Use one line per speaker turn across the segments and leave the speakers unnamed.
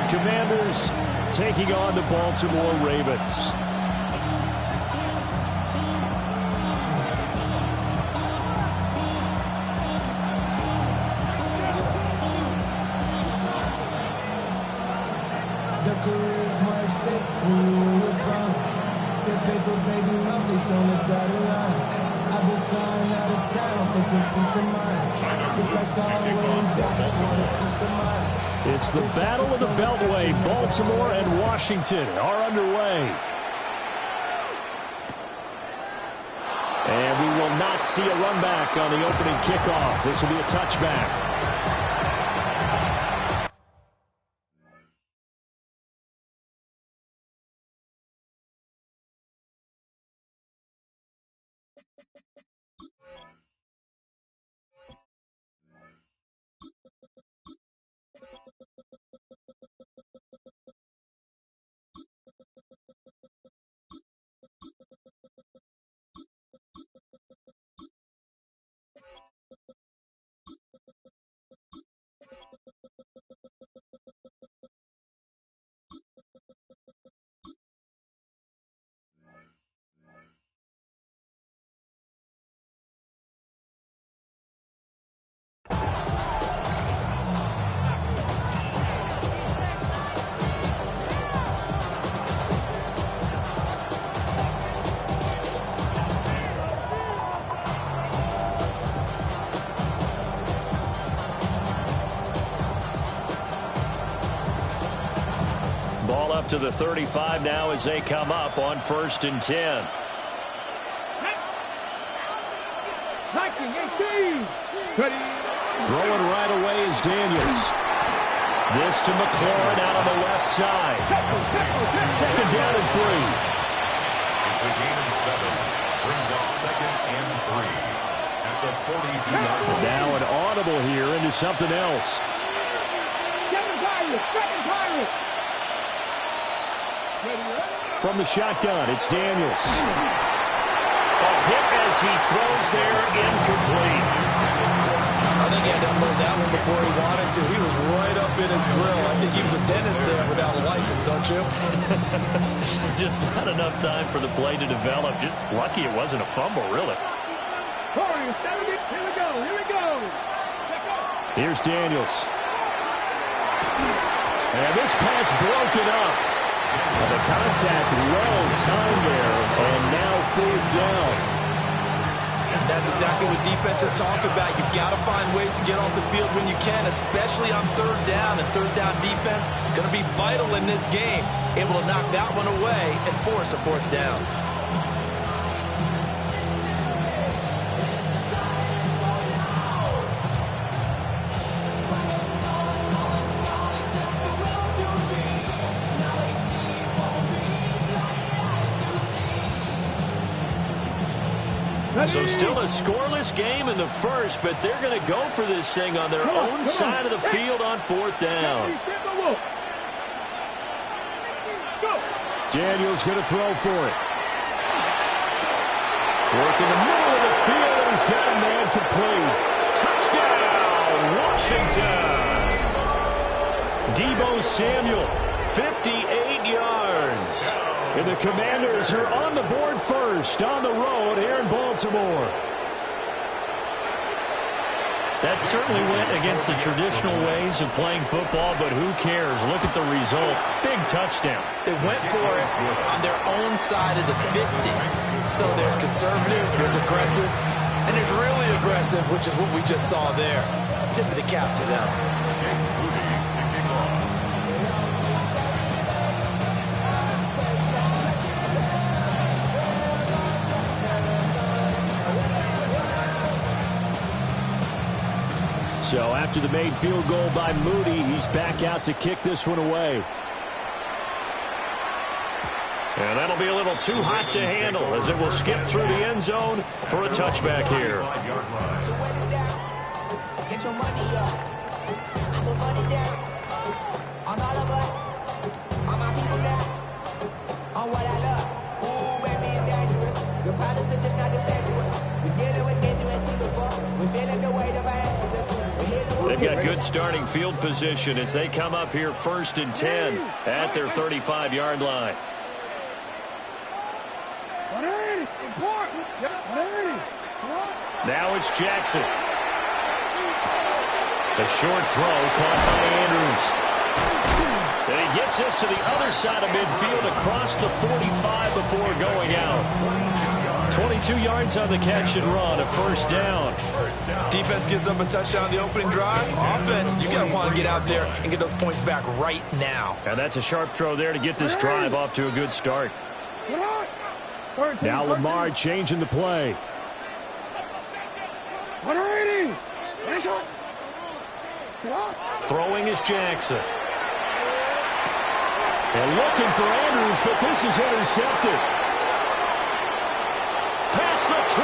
Commanders taking on the Baltimore Ravens.
The career is my stake when you win your prime. The paper, baby, my face on the dotted line. I've been flying out of town for some peace of mind. It's like always, they just want a piece of mind.
It's the Battle of the Beltway. Baltimore and Washington are underway. And we will not see a run back on the opening kickoff. This will be a touchback. Ball up to the 35 now as they come up on 1st and 10. Throwing right away is Daniels. This to McLaurin out on the left side. 2nd down and 3.
It's a gain of 7. Brings up 2nd and 3. At the 42.
Now an audible here into something else. From the shotgun, it's Daniels. A hit as he throws there, incomplete.
I think he had to unload that one before he wanted to. He was right up in his grill. I think he was a dentist there without a license, don't you?
Just not enough time for the play to develop. Just lucky it wasn't a fumble, really.
Here we go.
Here's Daniels. And this pass broken up. Well, the contact well timed there, and now 4th down.
That's exactly what defenses talk about. You've got to find ways to get off the field when you can, especially on 3rd down. And 3rd down defense going to be vital in this game. Able to knock that one away and force a 4th down.
So still a scoreless game in the first, but they're going to go for this thing on their own side of the field on 4th down. Daniels going to throw for it. Work in the middle of the field, and he's got a man complete. Touchdown, Washington. Deebo Samuel, 58 yards. And the Commanders are on the board first on the road here in Baltimore.
That certainly went against the traditional ways of playing football, but who cares? Look at the result. Big touchdown.
They went for it on their own side of the 50. So there's conservative, there's aggressive, and there's really aggressive, which is what we just saw there. Tip of the cap to them.
So after the made field goal by Moody, he's back out to kick this one away.
And that'll be a little too hot to handle as it will skip through the end zone for a touchback here.
Get your money up. I put money down on all of us, on my people now, on what I love. Ooh, baby, it's dangerous. Your problems are just not the same to us. We're dealing with things you ain't seen before. We're feeling the weight of our ancestors.
They
they've got good starting field position as they come up here 1st and 10 at their 35-yard line. Now it's Jackson. A short throw caught by Andrews. And he gets this to the other side of midfield across the 45 before going out. 22 yards on the catch and run, a 1st down.
Defense gives up a touchdown on the opening drive. Offense, you got to want to get out there and get those points back right now.
And that's a sharp throw there to get this drive off to a good start. Now Lamar changing the play. Throwing is Jackson.
And looking for Andrews, but this is intercepted.
Past the 20.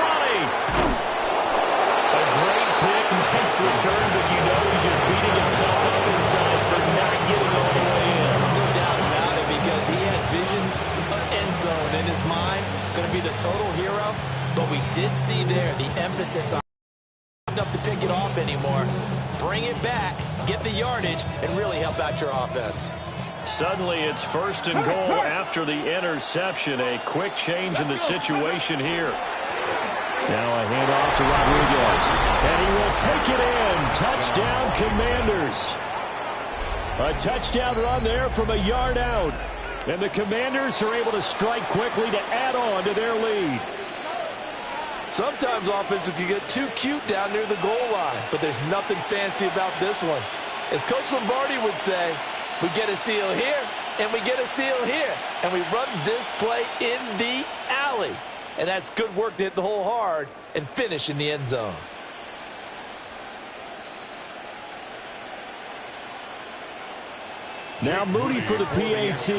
A great pick, nice return, but you know he's just beating himself up inside for not getting all the way in.
No doubt about it, because he had visions of end zone in his mind. Going to be the total hero, but we did see there the emphasis on enough to pick it off anymore. Bring it back, get the yardage, and really help out your offense.
Suddenly it's 1st and goal after the interception. A quick change in the situation here.
Now a handoff to Rodriguez. And he will take it in. Touchdown, Commanders. A touchdown run there from a yard out. And the Commanders are able to strike quickly to add on to their lead.
Sometimes offenses can get too cute down near the goal line, but there's nothing fancy about this one. As Coach Lombardi would say, we get a seal here, and we get a seal here, and we run this play in the alley. And that's good work to hit the hole hard and finish in the end zone.
Now Moody for the PAT.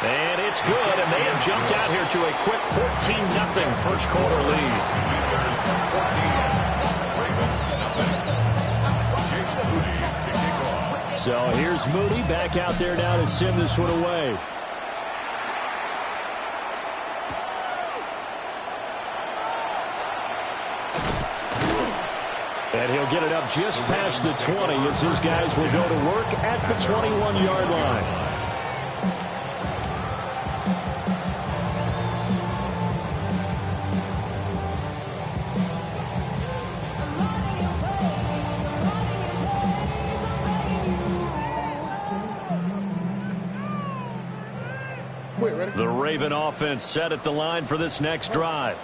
And it's good, and they have jumped out here to a quick 14-0 first quarter lead.
So here's Moody back out there now to send this one away. And he'll get it up just past the 20 as his guys will go to work at the 21-yard line.
The Raven offense set at the line for this next drive.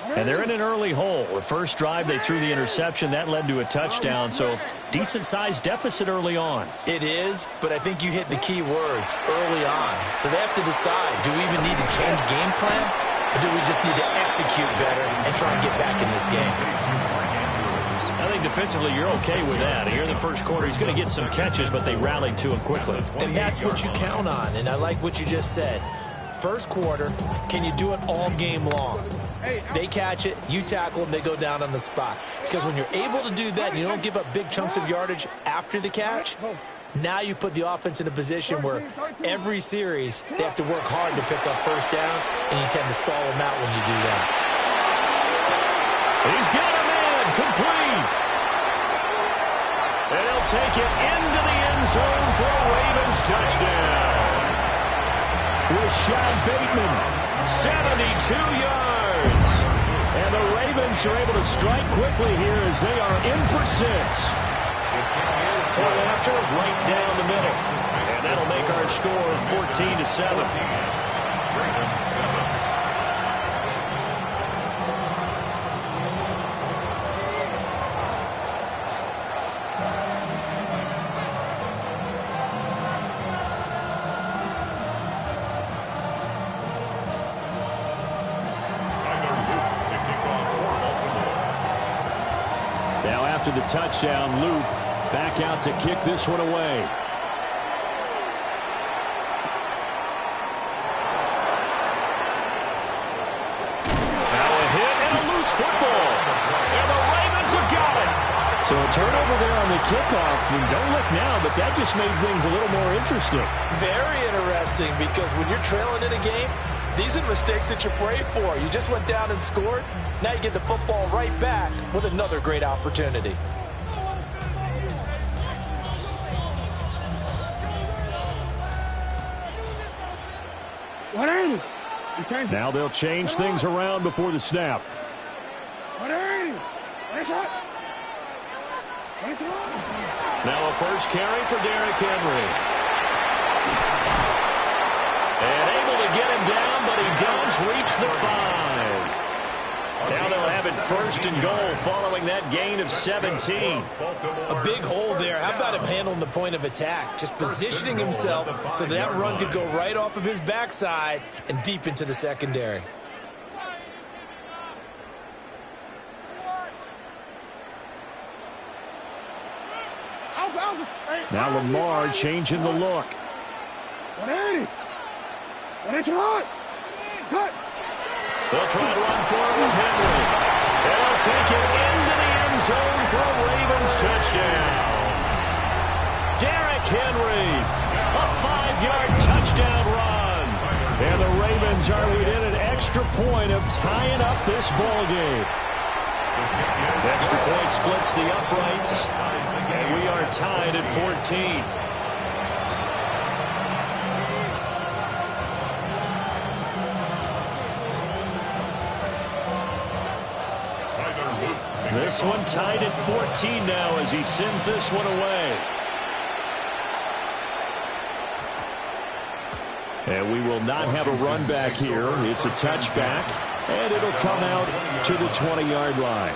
And they're in an early hole. The first drive, they threw the interception. That led to a touchdown, so decent-sized deficit early on.
It is, but I think you hit the key words early on. So they have to decide, do we even need to change game plan, or do we just need to execute better and try and get back in this game?
I think defensively you're okay with that. Here in the first quarter, he's going to get some catches, but they rallied to him quickly.
And that's what you count on, and I like what you just said. First quarter, can you do it all game long? They catch it, you tackle them, they go down on the spot. Because when you're able to do that and you don't give up big chunks of yardage after the catch, now you put the offense in a position where every series they have to work hard to pick up first downs, and you tend to stall them out when you do that.
He's got him in, complete. And he'll take it into the end zone for a Ravens touchdown.
Rashad Bateman,
72 yards.
And the Ravens are able to strike quickly here as they are in for 6.
Point after, right down the middle. And that'll make our score 14-7.
Ravens 7.
After the touchdown, Luke back out to kick this one away.
Now a hit and a loose football. And the Ravens have got it.
So a turnover there on the kickoff. And don't look now, but that just made things a little more interesting.
Very interesting, because when you're trailing in a game, These are the mistakes that you pray for. You just went down and scored. Now you get the football right back with another great opportunity.
Now they'll change things around before the snap. Now a first carry for Derrick Henry. And able to get him down, but he does reach the 5. Now they'll have it first and goal following that gain of 17.
A big hole there. How about him handling the point of attack? Just positioning himself so that run could go right off of his backside and deep into the secondary.
Now Lamar changing the look. They'll try to run for it with Henry. They'll take it into the end zone for a Ravens touchdown. Derrick Henry, a 5-yard touchdown run. And the Ravens are within an extra point of tying up this ball game. The extra point splits the uprights, and we are tied at 14. This one tied at 14 now as he sends this one away. And we will not have a run back here. It's a touchback, and it'll come out to the 20-yard line.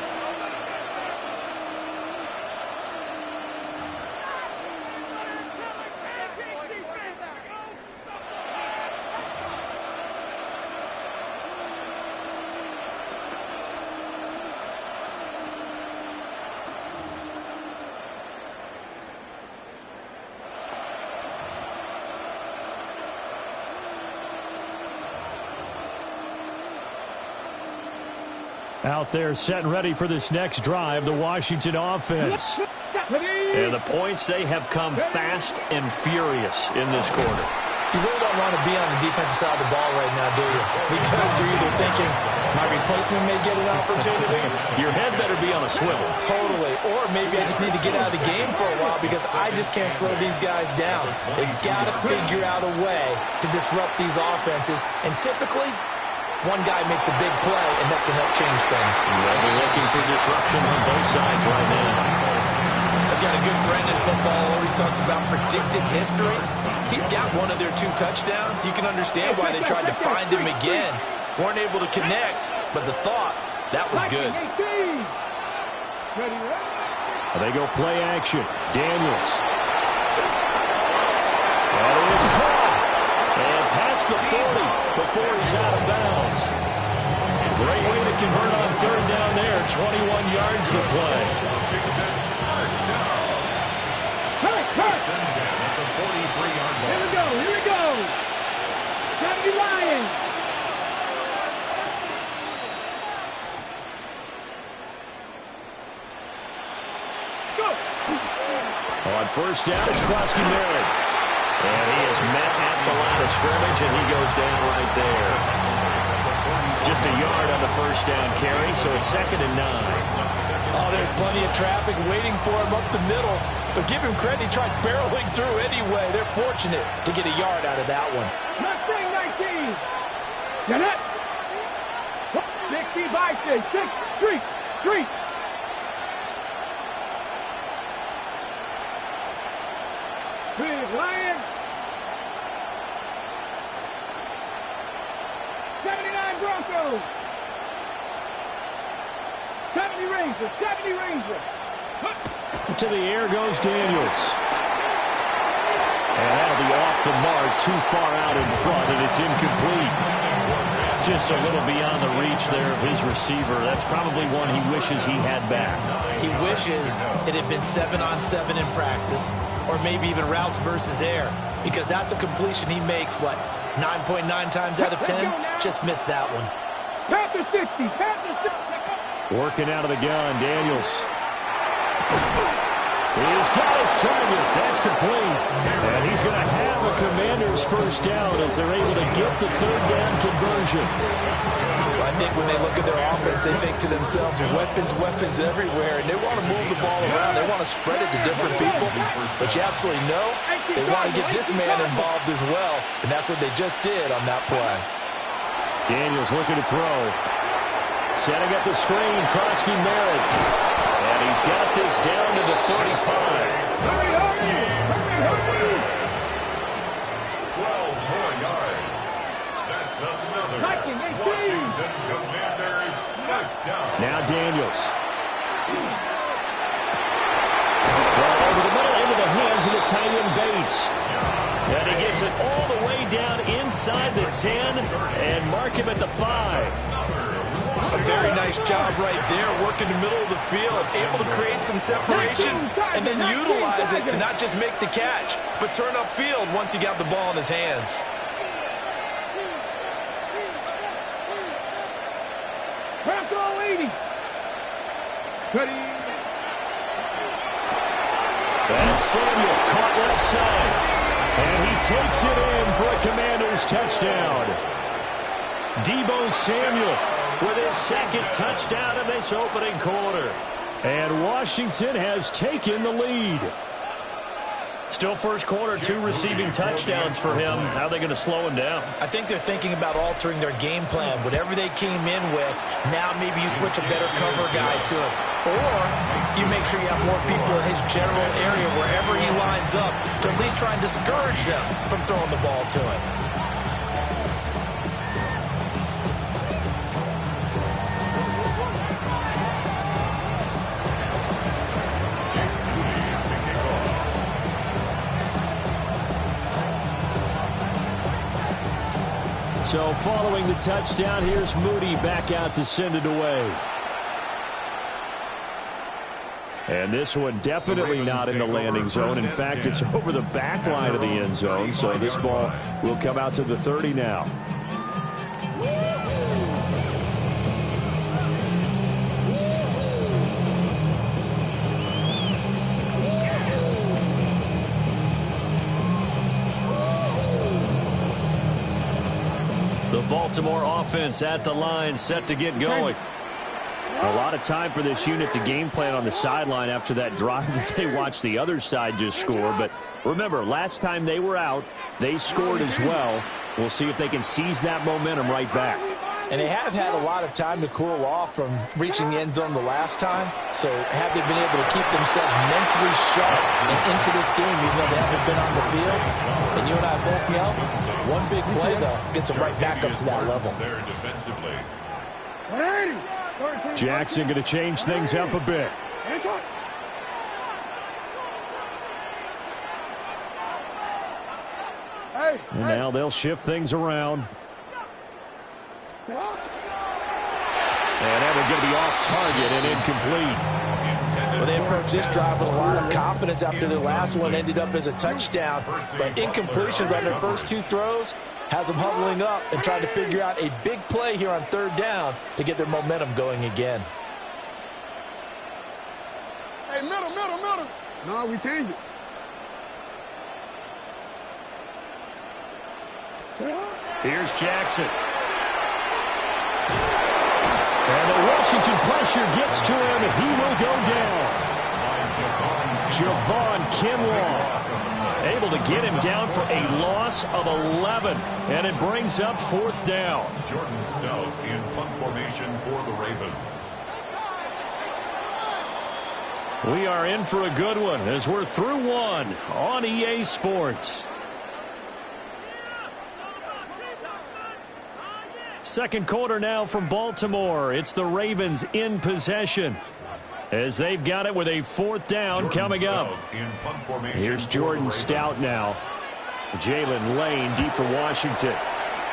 Out there set and ready for this next drive, the Washington offense. And the points, they have come fast and furious in this quarter.
You really don't want to be on the defensive side of the ball right now, do you? Because you're either thinking, my replacement may get an opportunity.
Your head better be on a swivel.
Totally. Or maybe I just need to get out of the game for a while because I just can't slow these guys down. They've got to figure out a way to disrupt these offenses. And typically, one guy makes a big play, and that can help change things.
They'll be looking for disruption on both sides right now.
I've got a good friend in football, always talks about predictive history. He's got one of their 2 touchdowns. You can understand why they tried to find him again. Weren't able to connect, but the thought, that was good.
They go play action. Daniels. That is caught. And past the 40 before he's out of bounds. Great way to convert on 3rd down there. 21 yards the play.
Here we go. 70 Lions. Let's go.
On 1st down, it's Krosky-Merritt. And he is met at the line of scrimmage, and he goes down right there. Just a yard on the 1st down carry, so it's 2nd and 9.
Oh, there's plenty of traffic waiting for him up the middle. But give him credit, he tried barreling through anyway. They're fortunate to get a yard out of that one.
Mustang 19. Get it. 65, 6, 3. Lions. 79 Broncos. 70 Rangers.
To the air goes Daniels. And that'll be off the mark, too far out in front, and it's incomplete. Just a little beyond the reach there of his receiver. That's probably one he wishes he had back.
He wishes it had been 7-on-7 in practice, or maybe even routes versus air, because that's a completion he makes, 9.9 times out of 10? Just missed that one.
Panther 60.
Working out of the gun, Daniels. He's got his target. That's complete. And he's going to have a Commanders first down as they're able to get the third down conversion.
Well, I think when they look at their offense, they think to themselves, weapons everywhere, and they want to move the ball around. They want to spread it to different people. But you absolutely know they want to get this man involved as well, and that's what they just did on that play.
Daniels looking to throw. Setting up the screen, Krosky Merritt. And he's got this down to the 35.
Hurry, hurry! Hurry, hurry!
12 more yards. That's another Washington Commanders first down.
Now Daniels. Throw over the middle into the hands of the tight end Bates. And he gets it all the way down inside the 10 and mark him at the 5.
A very nice job right there, working the middle of the field, able to create some separation and then utilize it to not just make the catch, but turn upfield once he got the ball in his hands.
Craft all 80. Ready.
And Samuel caught left side. And he takes it in for a Commanders touchdown. Deebo Samuel with his second touchdown in this opening quarter. And Washington has taken the lead.
Still first quarter, 2 receiving touchdowns for him. How are they going to slow him down?
I think they're thinking about altering their game plan. Whatever they came in with, now maybe you switch a better cover guy to him. Or you make sure you have more people in his general area wherever he lines up to at least try and discourage them from throwing the ball to him.
So following the touchdown, here's Moody back out to send it away. And this one definitely not in the landing zone. In fact, it's over the back line of the end zone. So this ball will come out to the 30 now.
The Baltimore offense at the line, set to get going.
A lot of time for this unit to game plan on the sideline after that drive that they watched the other side just score. But remember, last time they were out, they scored as well. We'll see if they can seize that momentum right back.
And they have had a lot of time to cool off from reaching the end zone the last time. So have they been able to keep themselves mentally sharp and into this game, even though they haven't been on the field? And you and I both know, one big play, though, gets them right back up to that level.
There defensively.
180.
Jackson going to change things up a bit. And now they'll shift things around. And that will going to be off target and incomplete.
Well, they approached this drive with a lot of confidence after their last one ended up as a touchdown. But incompletions on their first 2 throws has them huddling up and trying to figure out a big play here on 3rd down to get their momentum going again.
Hey, middle. No, we changed it.
Here's Jackson. And the Washington pressure gets to him, and he will go down. Javon Kinlaw able to get him down for a loss of 11, and it brings up 4th down.
Jordan Stout in punt formation for the Ravens.
We are in for a good one as we're through one on EA Sports. Second quarter now from Baltimore. It's the Ravens in possession as they've got it with a 4th down coming up. Here's Jordan Stout now. Jalen Lane deep for Washington.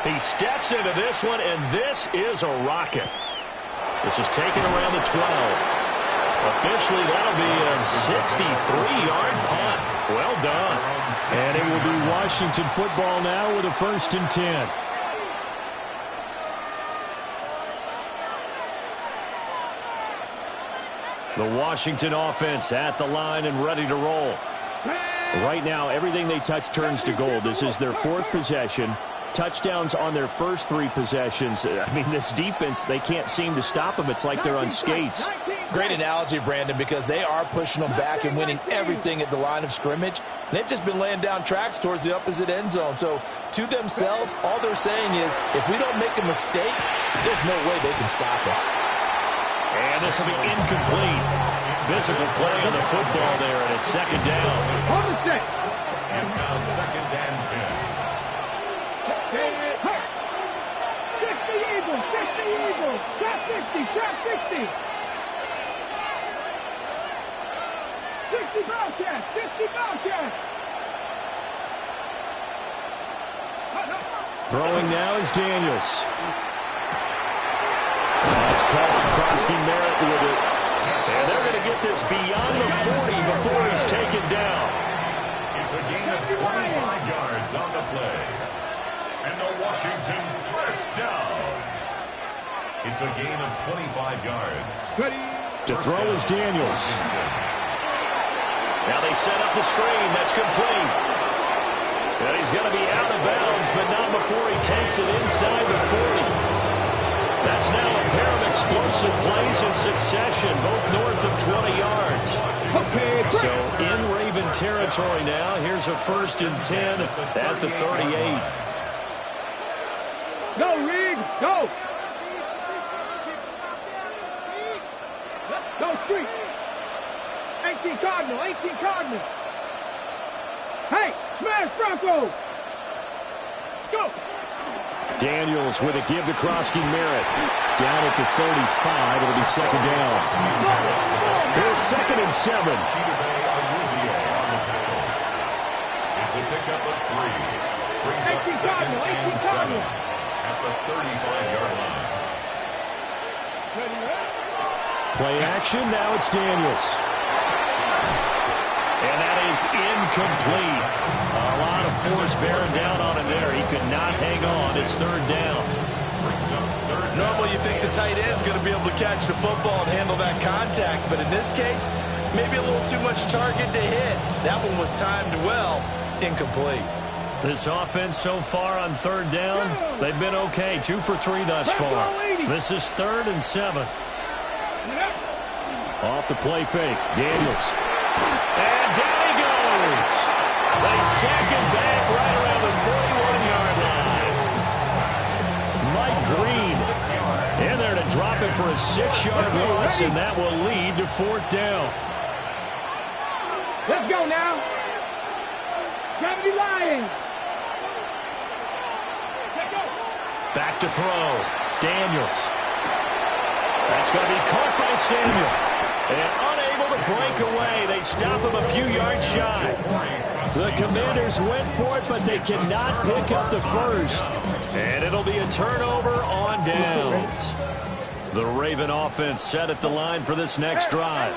He steps into this one, and this is a rocket. This is taken around the 12. Officially, that'll be a 63-yard punt. Well done. And it will be Washington football now with a 1st and 10. The Washington offense at the line and ready to roll. Right now, everything they touch turns to gold. This is their 4th possession. Touchdowns on their first 3 possessions. I mean, this defense, they can't seem to stop them. It's like they're on skates.
Great analogy, Brandon, because they are pushing them back and winning everything at the line of scrimmage. They've just been laying down tracks towards the opposite end zone. So, to themselves, all they're saying is, if we don't make a mistake, there's no way they can stop us.
And this will be incomplete. Physical play on the football there, and it's 2nd down.
It's now 2nd and 10.
50 Eagles, 50 Eagles, shot 50, shot 60. 60 Bobcats, 60 Bobcats.
Throwing now is Daniels. That's called Krosky Merritt with it. And they're going to get this beyond the 40 before he's taken down.
It's a gain of 25 yards on the play. And the Washington press down. It's a gain of 25 yards.
To throw is Daniels. Now they set up the screen. That's complete. And he's going to be out of bounds, but not before he takes it inside the 40. That's now a pair of explosive plays in succession, both north of 20 yards. So in Raven territory now. Here's a 1st and 10 at the 38.
Go, Reed, go. Go, Street. 18 Cardinal, 18 Cardinal. Hey, smash Bronco. Let's go.
Daniels with a give to Krosky Merritt. Down at the 35. It'll be 2nd down. Here's 2nd and 7.
It's a pickup of 3. Brings up 2nd and 7 at the 35-yard line.
Play action. Now it's Daniels. And that is incomplete. A lot of force bearing down on him there. He could not hang on. It's 3rd down.
Normally you think the tight end's going to be able to catch the football and handle that contact, but in this case, maybe a little too much target to hit. That one was timed well. Incomplete.
This offense so far on 3rd down, they've been okay. 2 for 3 thus far. This is 3rd and 7. Off the play fake. Daniels. And down he goes. They sack him back right around the 41-yard line. Mike Green in there to drop it for a 6-yard loss, and that will lead to 4th down.
Let's go now. Gotta be lying.
Back to throw. Daniels. That's going to be caught by Samuel. And unable to break away. They stop him a few yards shy. The Commanders went for it, but they cannot pick up the first. And it'll be a turnover on downs. The Raven offense set at the line for this next drive.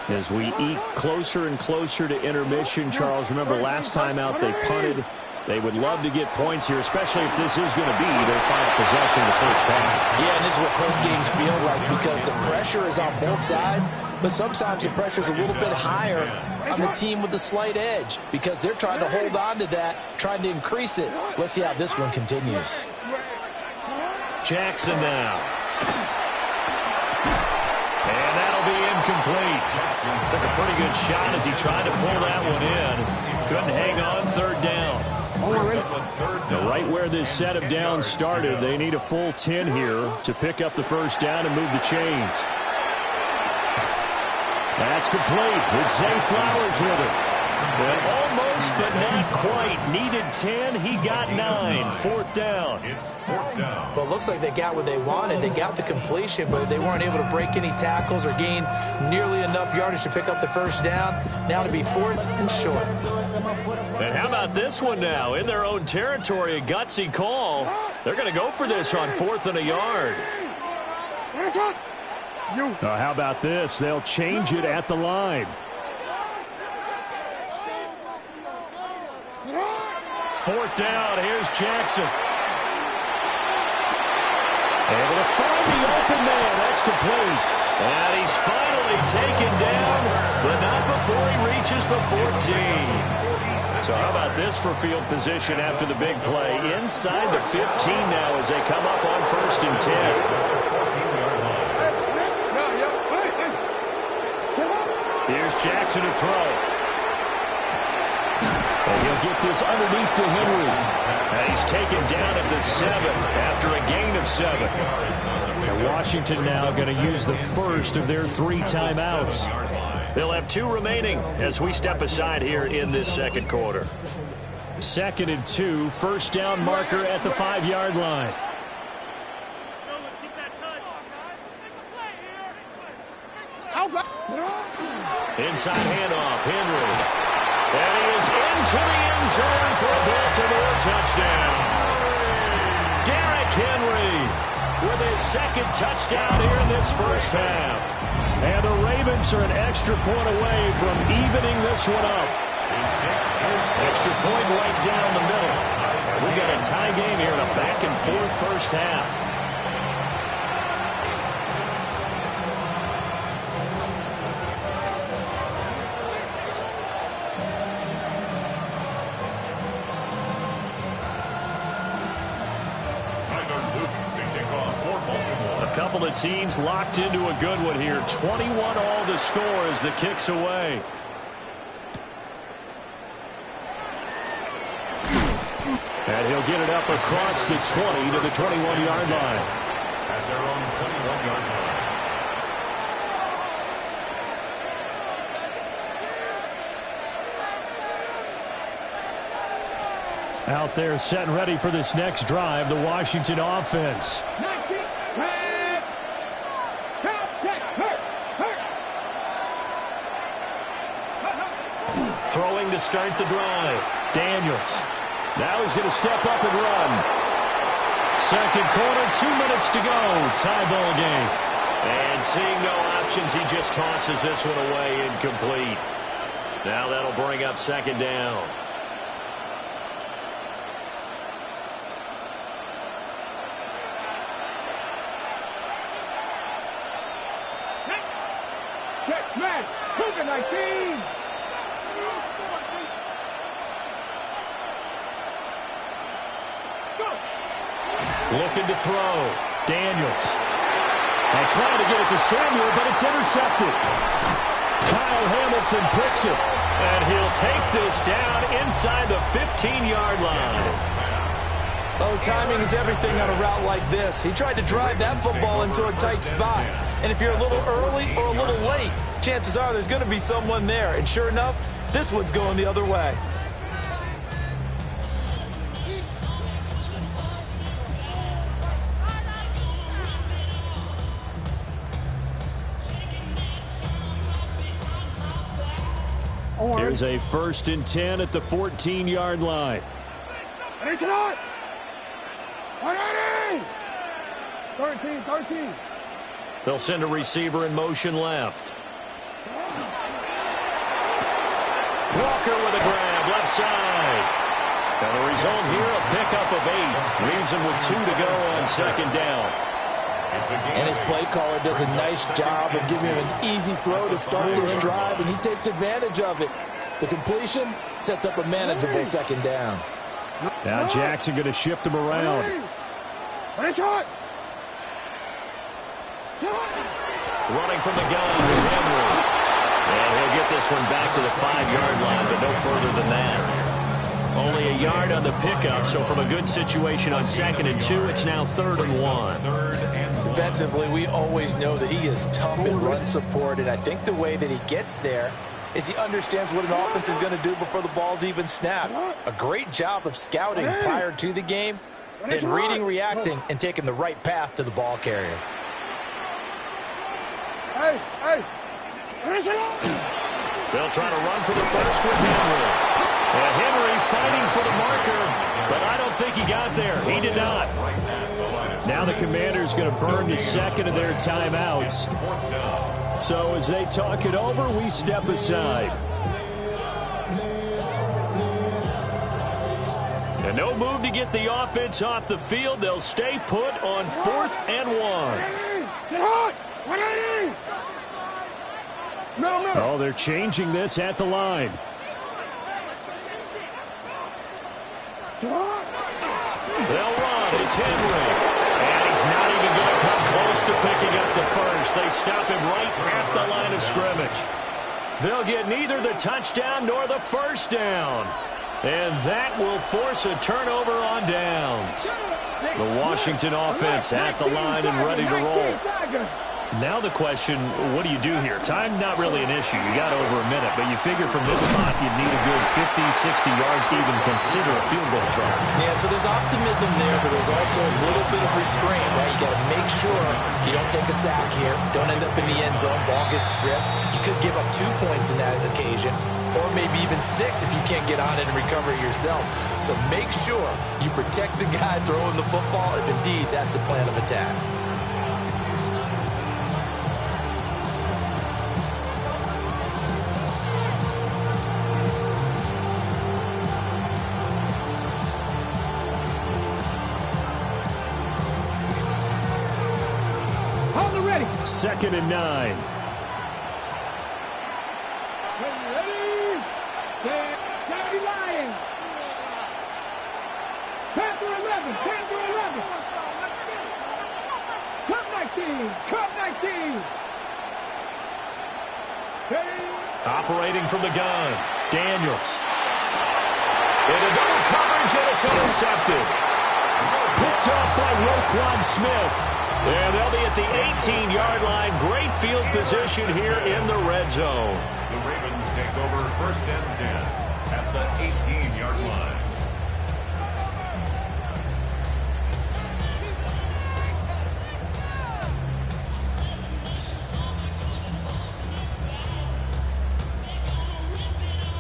As we eke closer and closer to intermission, Charles, remember last time out they punted. They would love to get points here, especially if this is going to be their final possession of the first half.
Yeah, and this is what close games feel like because the pressure is on both sides, but sometimes the pressure is a little bit higher on the team with the slight edge because they're trying to hold on to that, trying to increase it. Let's see how this one continues.
Jackson now. And that'll be incomplete. Took a pretty good shot as he tried to pull that one in. Couldn't hang on. 3rd down. Right where this set of downs started, they need a full 10 here to pick up the first down and move the chains. That's complete. It's Zay Flowers with it. Well, almost, but not quite. Needed 10. He got 9. 4th down.
It's 4th down.
Well, it looks like they got what they wanted. They got the completion, but they weren't able to break any tackles or gain nearly enough yardage to pick up the first down. Now to be 4th and short.
And how about this one now? In their own territory, a gutsy call. They're going to go for this on 4th and a yard. How about this? They'll change it at the line. 4th down. Here's Jackson. Able to find the open man. That's complete. And he's finally taken down, but not before he reaches
the 14. So how about this for field position after the big play? Inside the 15 now as they come up on 1st and 10. Here's Jackson to throw. And he'll get this underneath to Henry. And he's taken down at the 7 after a gain of 7. And Washington now going to use the first of their 3 timeouts. They'll have 2 remaining as we step aside here in this second quarter.
2nd and 2, first down marker at the 5-yard line.
Inside handoff, Henry. And he is into the end zone for a Baltimore touchdown. Derrick Henry with his 2nd touchdown here in this first half.
And the Ravens are an extra point away from evening this one up.
Extra point right down the middle. And we've got a tie game here in a back-and-forth first half. A couple of teams locked into a good one here. 21 all the score as the kick's away.
And he'll get it up across the 20 to the 21-yard line.
At their own 21-yard line.
Out there set and ready for this next drive, the Washington offense.
Throwing to start the drive.
Daniels. Now he's going to step up and run. Second quarter, 2 minutes to go. Tie ball game.
And seeing no options, he just tosses this one away incomplete. Now that'll bring up 2nd down.
Catch, man. Cougar 19.
Looking to throw.
Daniels. And trying to get it to Samuel, but it's intercepted. Kyle Hamilton picks it.
And he'll take this down inside the 15-yard line.
Oh, timing is everything on a route like this. He tried to drive that football into a tight spot. And if you're a little early or a little late, chances are there's going to be someone there. And sure enough, this one's going the other way.
Here's a 1st and 10 at the 14-yard line.
13.
They'll send a receiver in motion left. Walker with a grab, left side. And the result here, a pickup of 8. Leaves him with 2 to go on 2nd down.
And his play caller does a nice job of giving him an easy throw to start this drive, and he takes advantage of it. The completion sets up a manageable 2nd down.
Now Jackson going to shift him around.
Running from the gun with Henry. And he'll get this one back to the 5-yard line, but no further than that. Only a yard on the pickup, so from a good situation on 2nd and 2, it's now 3rd and 1.
Defensively, we always know that he is tough in run support, and I think the way that he gets there is he understands what an offense is going to do before the ball's even snapped. A great job of scouting prior to the game, then reading, reacting, and taking the right path to the ball carrier.
They'll try to run for the first with Henry. And Henry fighting for the marker, but I don't think he got there. He did not.
Now the Commanders going to burn the 2nd of their timeouts. So as they talk it over, we step aside.
And no move to get the offense off the field. They'll stay put on 4th and 1.
Oh, they're changing this at the line.
Drop.
They'll run. It's Henry. And he's not even going to come close to picking up the first. They stop him right at the line of scrimmage. They'll get neither the touchdown nor the first down. And that will force a turnover on downs. The Washington offense at the line and ready to roll. Now the question, what do you do here? Time not really an issue. You got over a minute, but you figure from this spot you'd need a good 50, 60 yards to even consider a field goal try.
Yeah, so there's optimism there, but there's also a little bit of restraint, right? You got to make sure you don't take a sack here. Don't end up in the end zone. Ball gets stripped. You could give up 2 points in that occasion, or maybe even 6 if you can't get on it and recover it yourself. So make sure you protect the guy throwing the football if indeed that's the plan of attack.
Second and 9.
Ready? Daddy Lions. Panther 11. Panther 11. Cut 19. Cut 19. Ready?
Operating from the gun. Daniels. Into double coverage, and it's intercepted. Picked off by Roquan Smith. And they'll be at the 18-yard line. Great field position here in the red zone.
The Ravens take over first and 10 at the 18-yard line.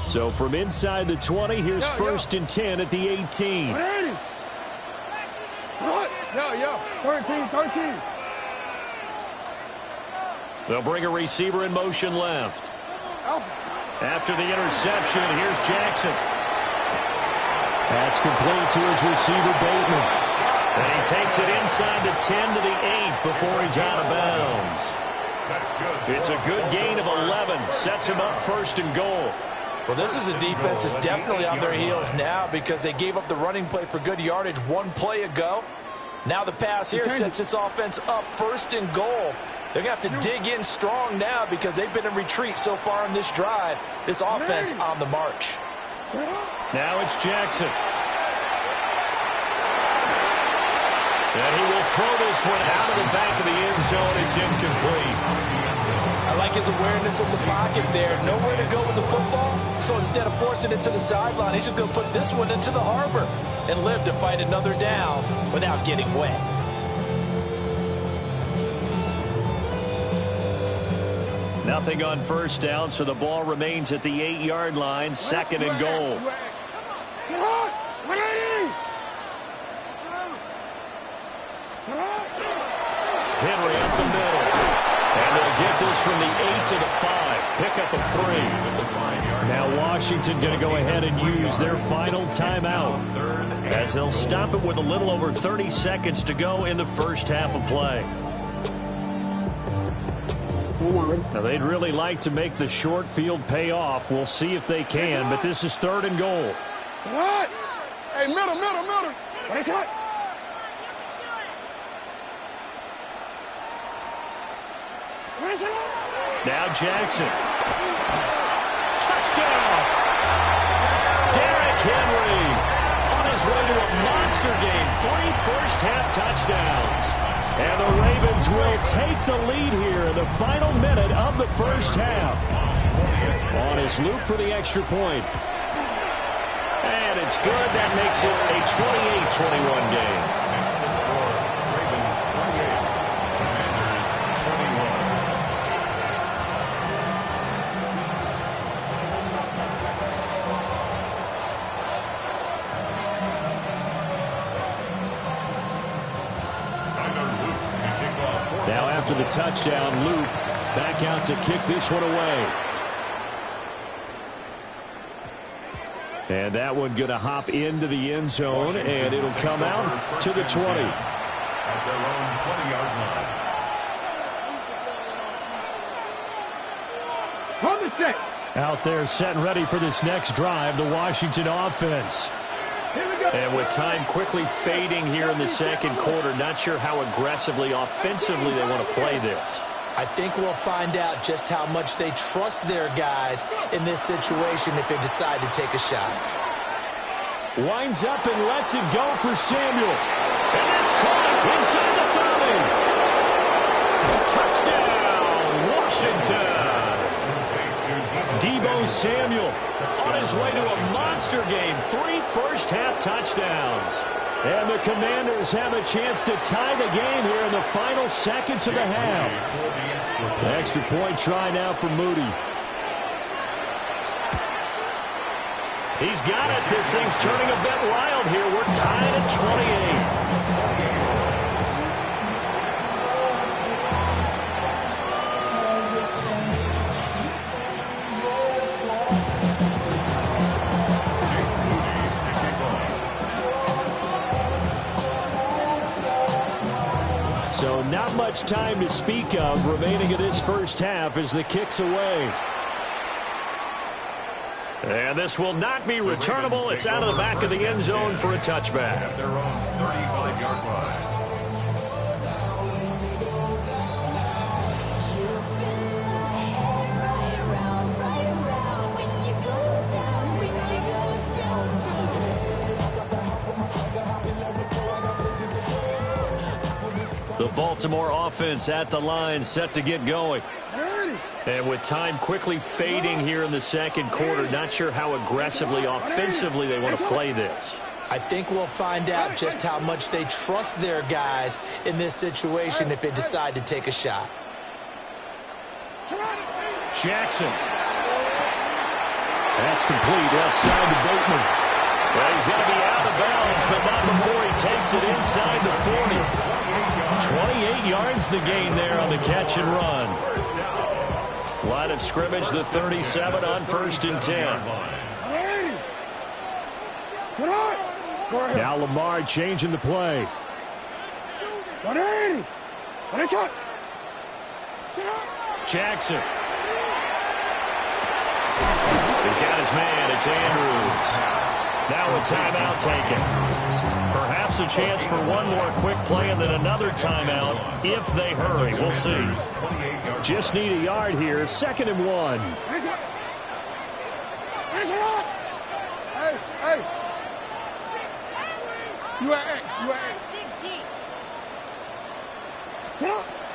So from inside the 20, here's first and 10 at the 18.
Yo, 13.
They'll bring a receiver in motion left. After the interception, here's Jackson. That's complete to his receiver, Bateman. And he takes it inside the 10 to the 8 before he's out of bounds. It's a good gain of 11. Sets him up first and goal.
Well, this is a defense that's definitely on their heels now because they gave up the running play for good yardage 1 play ago. Now the pass here sets this offense up first and goal. They're going to have to dig in strong now because they've been in retreat so far in this drive. This offense on the march.
Now it's Jackson. And he will throw this one out of the back of the end zone. It's incomplete.
I like his awareness of the pocket there. Nowhere to go with the football. So instead of forcing it to the sideline, he's just going to put this one into the harbor and live to fight another down without getting wet.
Nothing on first down, so the ball remains at the 8-yard line. Second and goal. Henry up the middle. And they'll get this from the 8 to the 5. Pick up a 3. Now Washington going to go ahead and use their final timeout as they'll stop it with a little over 30 seconds to go in the first half of play. Now they'd really like to make the short field pay off. We'll see if they can, but this is third and goal.
Hey, middle. What is that?
Now Jackson. Touchdown! Derrick Henry on his way to a monster game. 3 first-half touchdowns. And the Ravens will take the lead here in the final minute of the first half. On his loop for the extra point. And it's good. That makes it a 28-21 game.
That's the score. Ravens 28. Commanders 21.
Now after the touchdown, Luke back out to kick this one away. And that one going to hop into the end zone, and it'll come out to the 20.
At their own 20-yard line.
Out there set and ready for this next drive, the Washington offense.
And with time quickly fading here in the second quarter, not sure how aggressively, offensively they want to play this.
I think we'll find out just how much they trust their guys in this situation if they decide to take a shot.
Winds up and lets it go for Samuel. And it's caught inside the 30. Touchdown, Washington. Debo Samuel on his way to a monster game. 3 first-half touchdowns. And the Commanders have a chance to tie the game here in the final seconds of the half. Extra point try now for Moody. He's got it. This thing's turning a bit wild here. We're tied at 28. So not much time to speak of remaining in this first half as the kick's away. And this will not be returnable. It's out of the back of the end zone for a touchback.
At their own 35-yard line.
The Baltimore offense at the line, set to get going. And with time quickly fading here in the second quarter, not sure how aggressively, offensively they want to play this.
I think we'll find out just how much they trust their guys in this situation if they decide to take a shot.
Jackson. That's complete left side to Bateman. Well, he's going to be out of bounds, but not before he takes it inside the 40. 28 yards the gain there on the catch and run. Line of scrimmage, the 37 on 1st and 10. Now Lamar changing the play. Jackson. He's got his man. It's Andrews. Now a timeout taken. Perhaps a chance for one more quick play and then another timeout if they hurry. We'll see. Just need a yard here. 2nd and 1.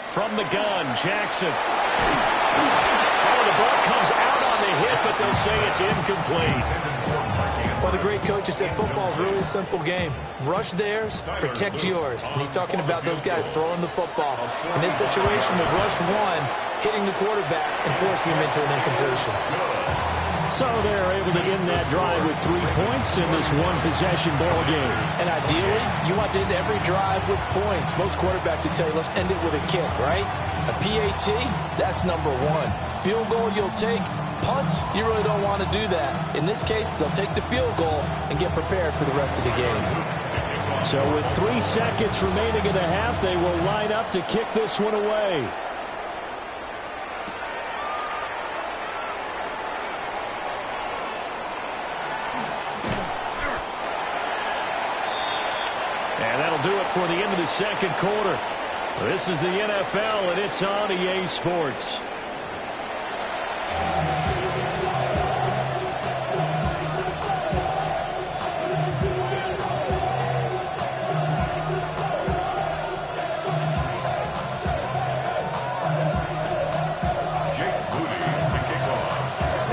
From the gun, Jackson. Oh, the ball comes out on the hit, but they'll say it's incomplete.
Well, the great coaches said football is really a simple game. Rush theirs, protect yours. And he's talking about those guys throwing the football. In this situation, the rush one, hitting the quarterback and forcing him into an incompletion.
So they're able to end that drive with 3 points in this one-possession ball game.
And ideally, you want to end every drive with points. Most quarterbacks would tell you, let's end it with a kick, right? A PAT, that's number 1. Field goal you'll take. Punts, you really don't want to do that. In this case, they'll take the field goal and get prepared for the rest of the game.
So with 3 seconds remaining in the half, they will line up to kick this one away. And that'll do it for the end of the second quarter. This is the NFL, and it's on EA Sports.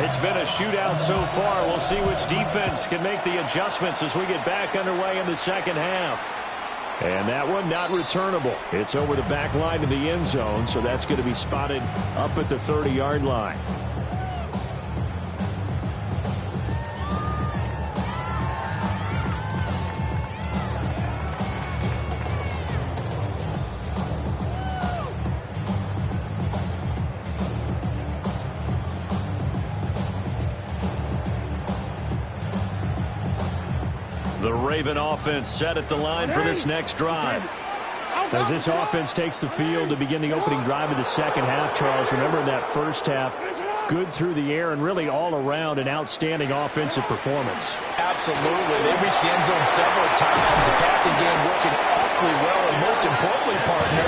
It's been a shootout so far. We'll see which defense can make the adjustments as we get back underway in the second half. And that one not returnable. It's over the back line of the end zone, so that's going to be spotted up at the 30-yard line. The Raven offense set at the line for this next drive. As this offense takes the field to begin the opening drive of the second half, Charles, remember in that first half, good through the air and really all around an outstanding offensive performance.
Absolutely. They reached the end zone several times. The passing game working awfully well, and most importantly, partner,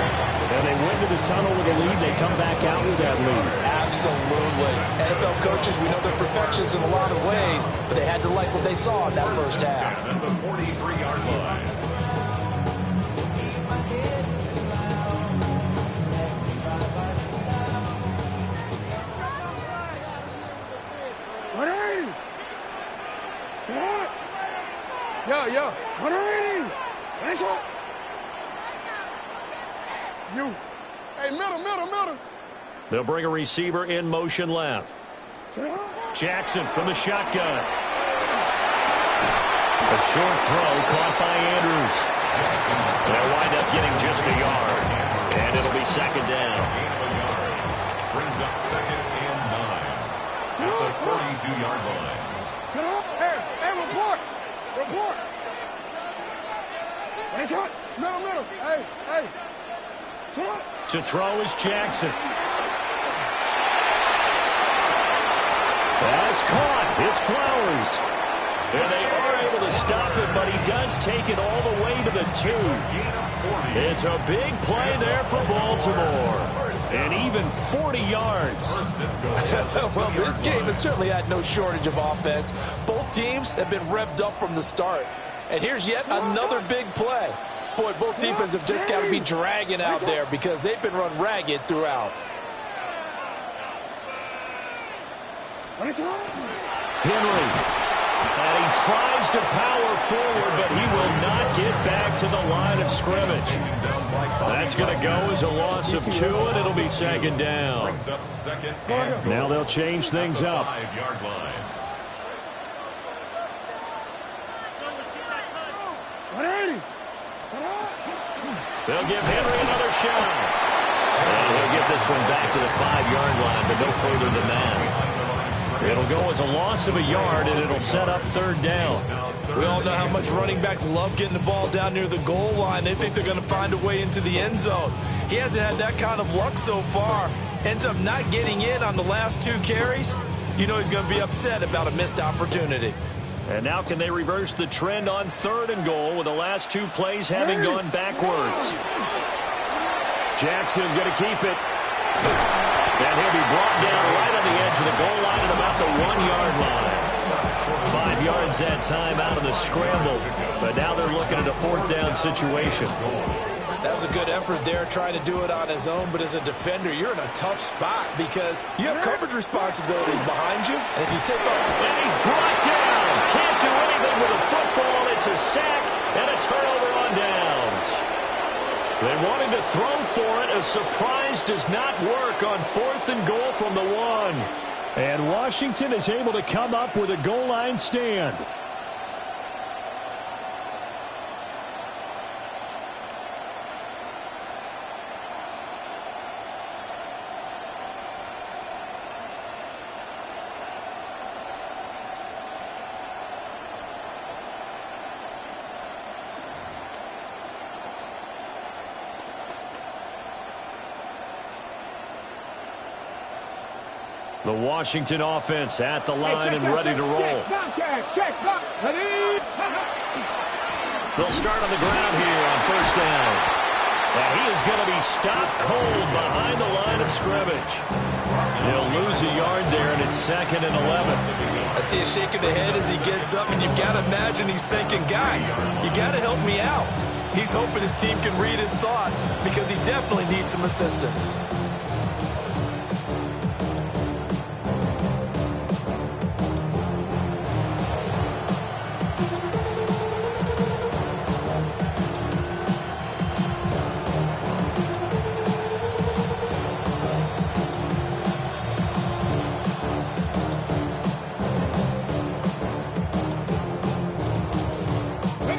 and they went to the tunnel with a lead. They come back out with that lead.
Absolutely. NFL coaches, we know they're perfectionists in a lot of ways, but they had to like what they saw in that first half.
At the 43-yard line.
Yo, what are we? That's what? You. Hey, middle.
They'll bring a receiver in motion left. Jackson from the shotgun. A short throw caught by Andrews. They'll wind up getting just a yard. And it'll be second down.
Brings up 2nd and 9. At the 42-yard line.
Hey, report. Middle. Hey.
To throw is Jackson. That's caught. It's Flowers. And they are able to stop it, but he does take it all the way to the 2. It's a big play there for Baltimore. And even 40 yards.
Well, this game has certainly had no shortage of offense. Both teams have been revved up from the start. And here's yet another big play. Boy, both defenses have just got to be dragging out there because they've been run ragged throughout.
Henry. And he tries to power forward, but he will not get back to the line of scrimmage. That's going to go as a loss of 2, and it'll be second down.
Brings up 2nd and
Now they'll change things up.
5-yard line.
They'll give Henry another shot. And he'll get this one back to the 5-yard line, but no further than that. It'll go as a loss of a yard, and it'll set up third down.
We all know how much running backs love getting the ball down near the goal line. They think they're going to find a way into the end zone. He hasn't had that kind of luck so far. Ends up not getting in on the last 2 carries. You know he's going to be upset about a missed opportunity.
And now can they reverse the trend on 3rd and goal with the last 2 plays having gone backwards? Jackson going to keep it. And he'll be brought down right on the edge of the goal line at about the 1-yard line. 5 yards that time out of the scramble. But now they're looking at a 4th down situation.
That was a good effort there, trying to do it on his own. But as a defender, you're in a tough spot because you have coverage responsibilities behind you. And if you take off...
And he's brought down. Can't do anything with a football. It's a sack and a turnover on downs. They wanted to throw for it. A surprise does not work on 4th and goal from the 1. And Washington is able to come up with a goal line stand. The Washington offense at the line and ready to roll. They'll start on the ground here on 1st down. And he is going to be stopped cold behind the line of scrimmage. He'll lose a yard there, and it's 2nd and 11.
I see a shake of the head as he gets up, and you've got to imagine he's thinking, guys, you got to help me out. He's hoping his team can read his thoughts because he definitely needs some assistance.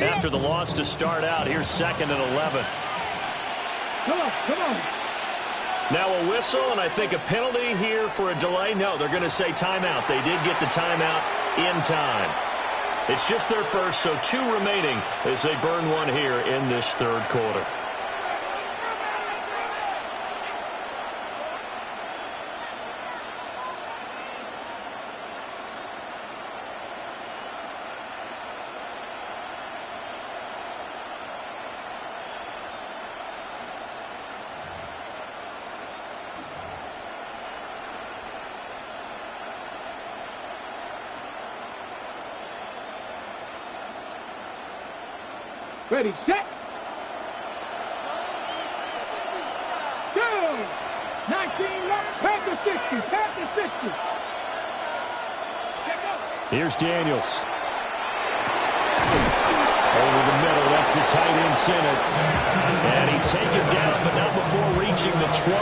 After the loss to start out, here's 2nd and 11.
Come on.
Now a whistle, and I think a penalty here for a delay. No, they're going to say timeout. They did get the timeout in time. It's just their first, so 2 remaining as they burn one here in this 3rd quarter.
Ready, set. Go. 19 left, Panther 60, Panther 60.
Here's Daniels. Over the middle, that's the tight end center. And he's taken down, but not before reaching the 20.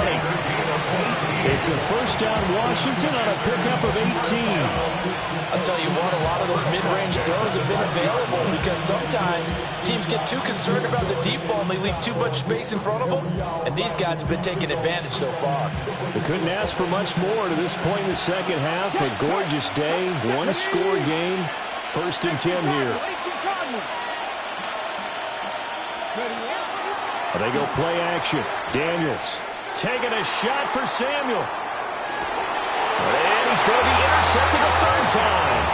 It's a first down Washington on a pickup of 18.
I'll tell you what, a lot of those mid-range throws have been available because sometimes teams get too concerned about the deep ball and they leave too much space in front of them, and these guys have been taking advantage so far.
We couldn't ask for much more to this point in the second half. A gorgeous day, one-score game, 1st and 10 here. They go play action. Daniels taking a shot for Samuel. And he's going to be intercepted a third time.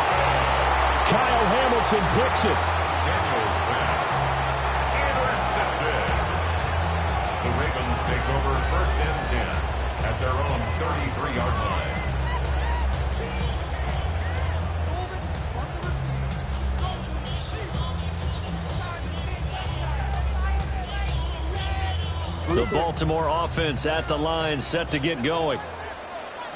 Kyle Hamilton picks it.
Daniels pass. Intercepted. The Ravens take over 1st and 10 at their own 33-yard line.
The Baltimore offense at the line, set to get going.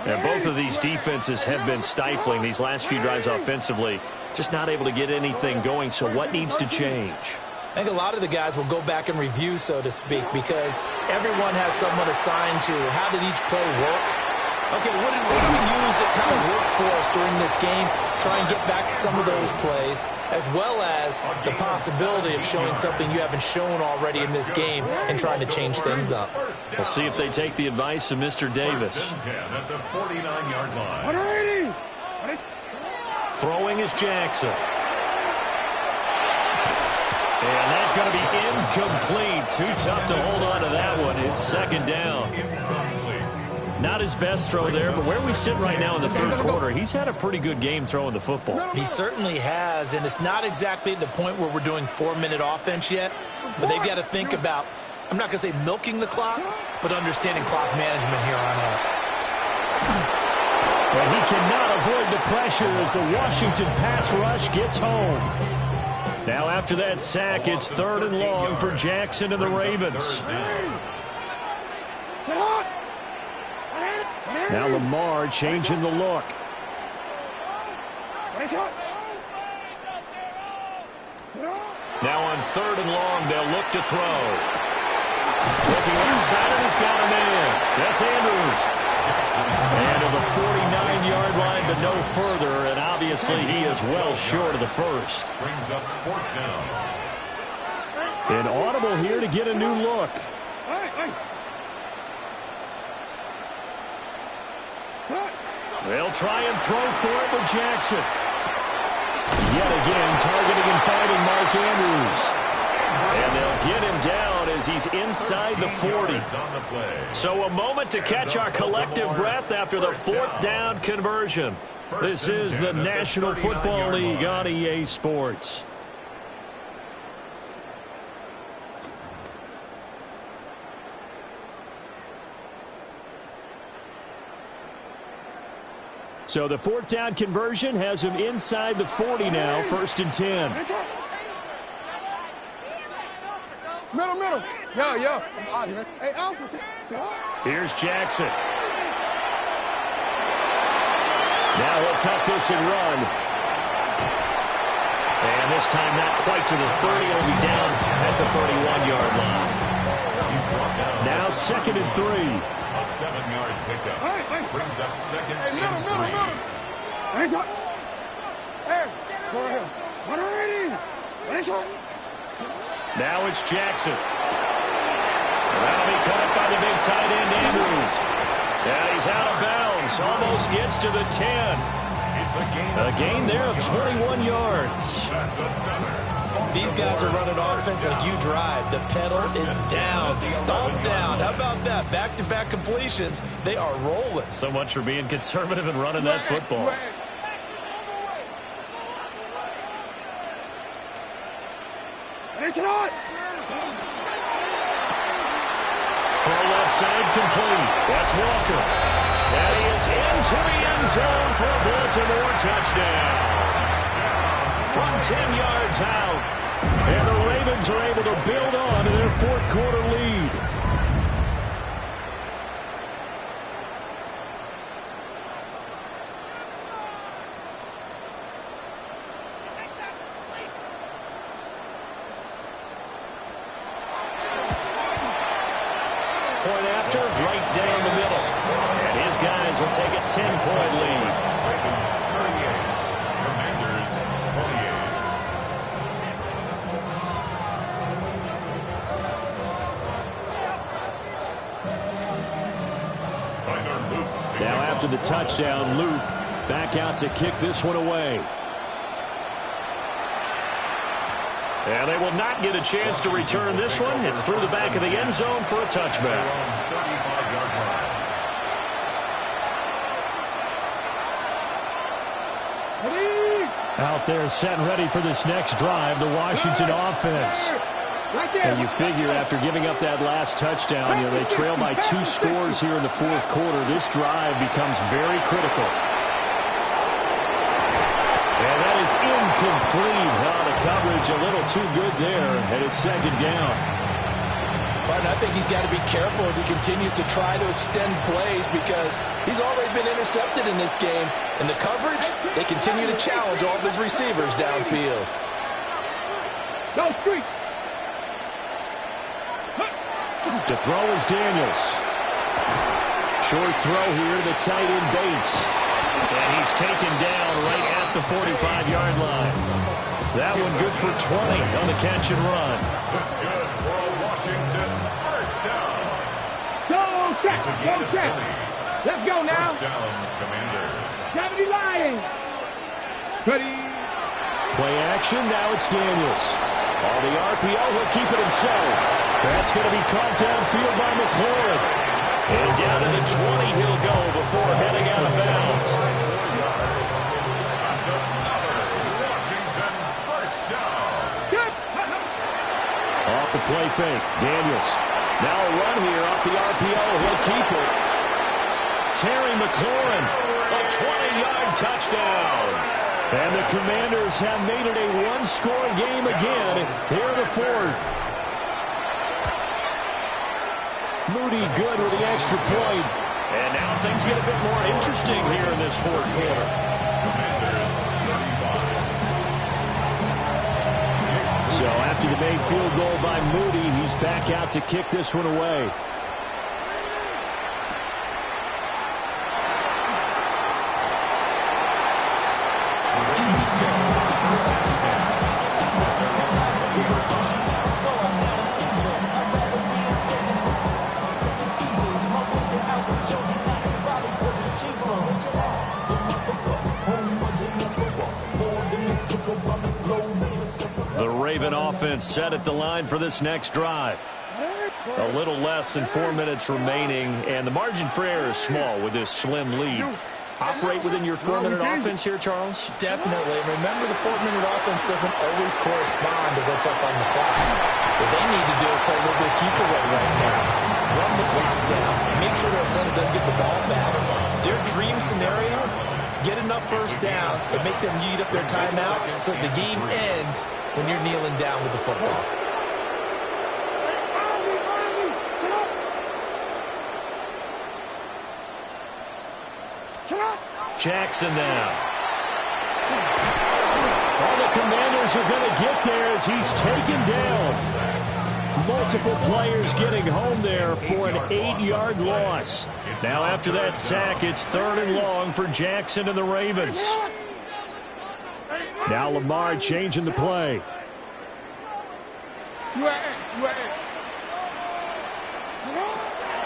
And both of these defenses have been stifling these last few drives offensively. Just not able to get anything going, so what needs to change?
I think a lot of the guys will go back and review, so to speak, because everyone has someone assigned to how did each play work. Okay, what did we use that kind of worked for us during this game? Try and get back some of those plays, as well as the possibility of showing something you haven't shown already in this game and trying to change things up.
We'll see if they take the advice of Mr. Davis.
1st and 10 at the 49-yard line.
180.
Throwing is Jackson. And that's going to be incomplete. Too tough to hold on to that one. It's 2nd down. Not his best throw there, but where we sit right now in the 3rd quarter, he's had a pretty good game throwing the football.
He certainly has, and it's not exactly at the point where we're doing 4-minute offense yet, but they've got to think about, I'm not going to say milking the clock, but understanding clock management here on out.
But he cannot avoid the pressure as the Washington pass rush gets home. Now after that sack, it's 3rd and long for Jackson and the Ravens. Now Lamar changing the look. Now on 3rd and long, they'll look to throw. Looking inside, and he's got a man. That's Andrews. And to the 49-yard line, but no further, and obviously he is well short of the first.
Brings up 4th down.
An audible here to get a new look. They'll try and throw for it with Jackson. Yet again, targeting and finding Mark Andrews. And they'll get him down as he's inside the 40. So a moment to catch our collective breath after the 4th down conversion. This is the National Football League on EA Sports. So the 4th down conversion has him inside the 40 now, 1st and 10.
Middle. Yo. Hey, Alpha.
Here's Jackson. Now he'll tuck this and run. And this time not quite to the 30. He'll be down at the 31-yard line. Now 2nd and 3.
A 7-yard pickup. Brings up 2nd and 3.
Now it's Jackson. That'll be cut up by the big tight end, Andrews. And he's out of bounds. Almost gets to the 10.
It's
A gain there of 21 yards.
That's another.
These guys are running offense like you drive. The pedal is down, stomped down. How about that? Back-to-back completions. They are rolling.
So much for being conservative and running that football.
Throw left side complete. That's Walker. And he is into the end zone for a Baltimore touchdown. From 10 yards out. And the Ravens are able to build on to their fourth quarter lead. Point after, right down the middle. His guys will take a 10-point lead.
Ravens 38, Commanders 48. Tyler Luke.
Now after the touchdown, Luke back out to kick this one away. And they will not get a chance to return this one. It's through the back of the end zone for a touchback.
35-yard line.
Out there set and ready for this next drive, the Washington offense. And you figure after giving up that last touchdown, they trail by 2 scores here in the fourth quarter. This drive becomes very critical. And that is incomplete. The coverage a little too good there, and it's second down.
But I think he's got to be careful as he continues to try to extend plays because he's already been intercepted in this game. And the coverage, they continue to challenge all of his receivers downfield.
Go street.
To throw is Daniels. Short throw here to the tight end Bates. And he's taken down right at the 45-yard line. That one good for 20 on the catch and run.
That's good for a Washington first down.
Go check.
It's a
Go
gain of
check.
20.
Let's go now.
First down, Commanders.
70 Lions. Ready.
Play action, now it's Daniels. On the RPO, he'll keep it himself. That's going to be caught downfield by McLaurin. And down to the 20 he'll go before heading out of bounds.
That's another Washington first down.
Off the play fake, Daniels. Now a run here off the RPO, he'll keep it. Terry McLaurin, a 20-yard touchdown. And the Commanders have made it a one-score game again here in the fourth. Moody good with the extra point. And now things get a bit more interesting here in this fourth quarter.
Commanders 35.
So after the made field goal by Moody, he's back out to kick this one away. Offense set at the line for this next drive. A little less than 4 minutes remaining, and the margin for error is small with this slim lead. Operate within your 4-minute offense here, Charles?
Definitely. Remember, the 4-minute offense doesn't always correspond to what's up on the clock. What they need to do is play a little bit of keep away right now. Run the clock down. Make sure their opponent doesn't get the ball back. Their dream scenario, get enough first downs and make them eat up their timeouts so the game ends when you're kneeling down with the football.
Jackson now. All the Commanders are going to get there as he's taken down. Multiple players getting home there for an 8-yard loss. Now after that sack, it's 3rd and long for Jackson and the Ravens. Now Lamar changing the play.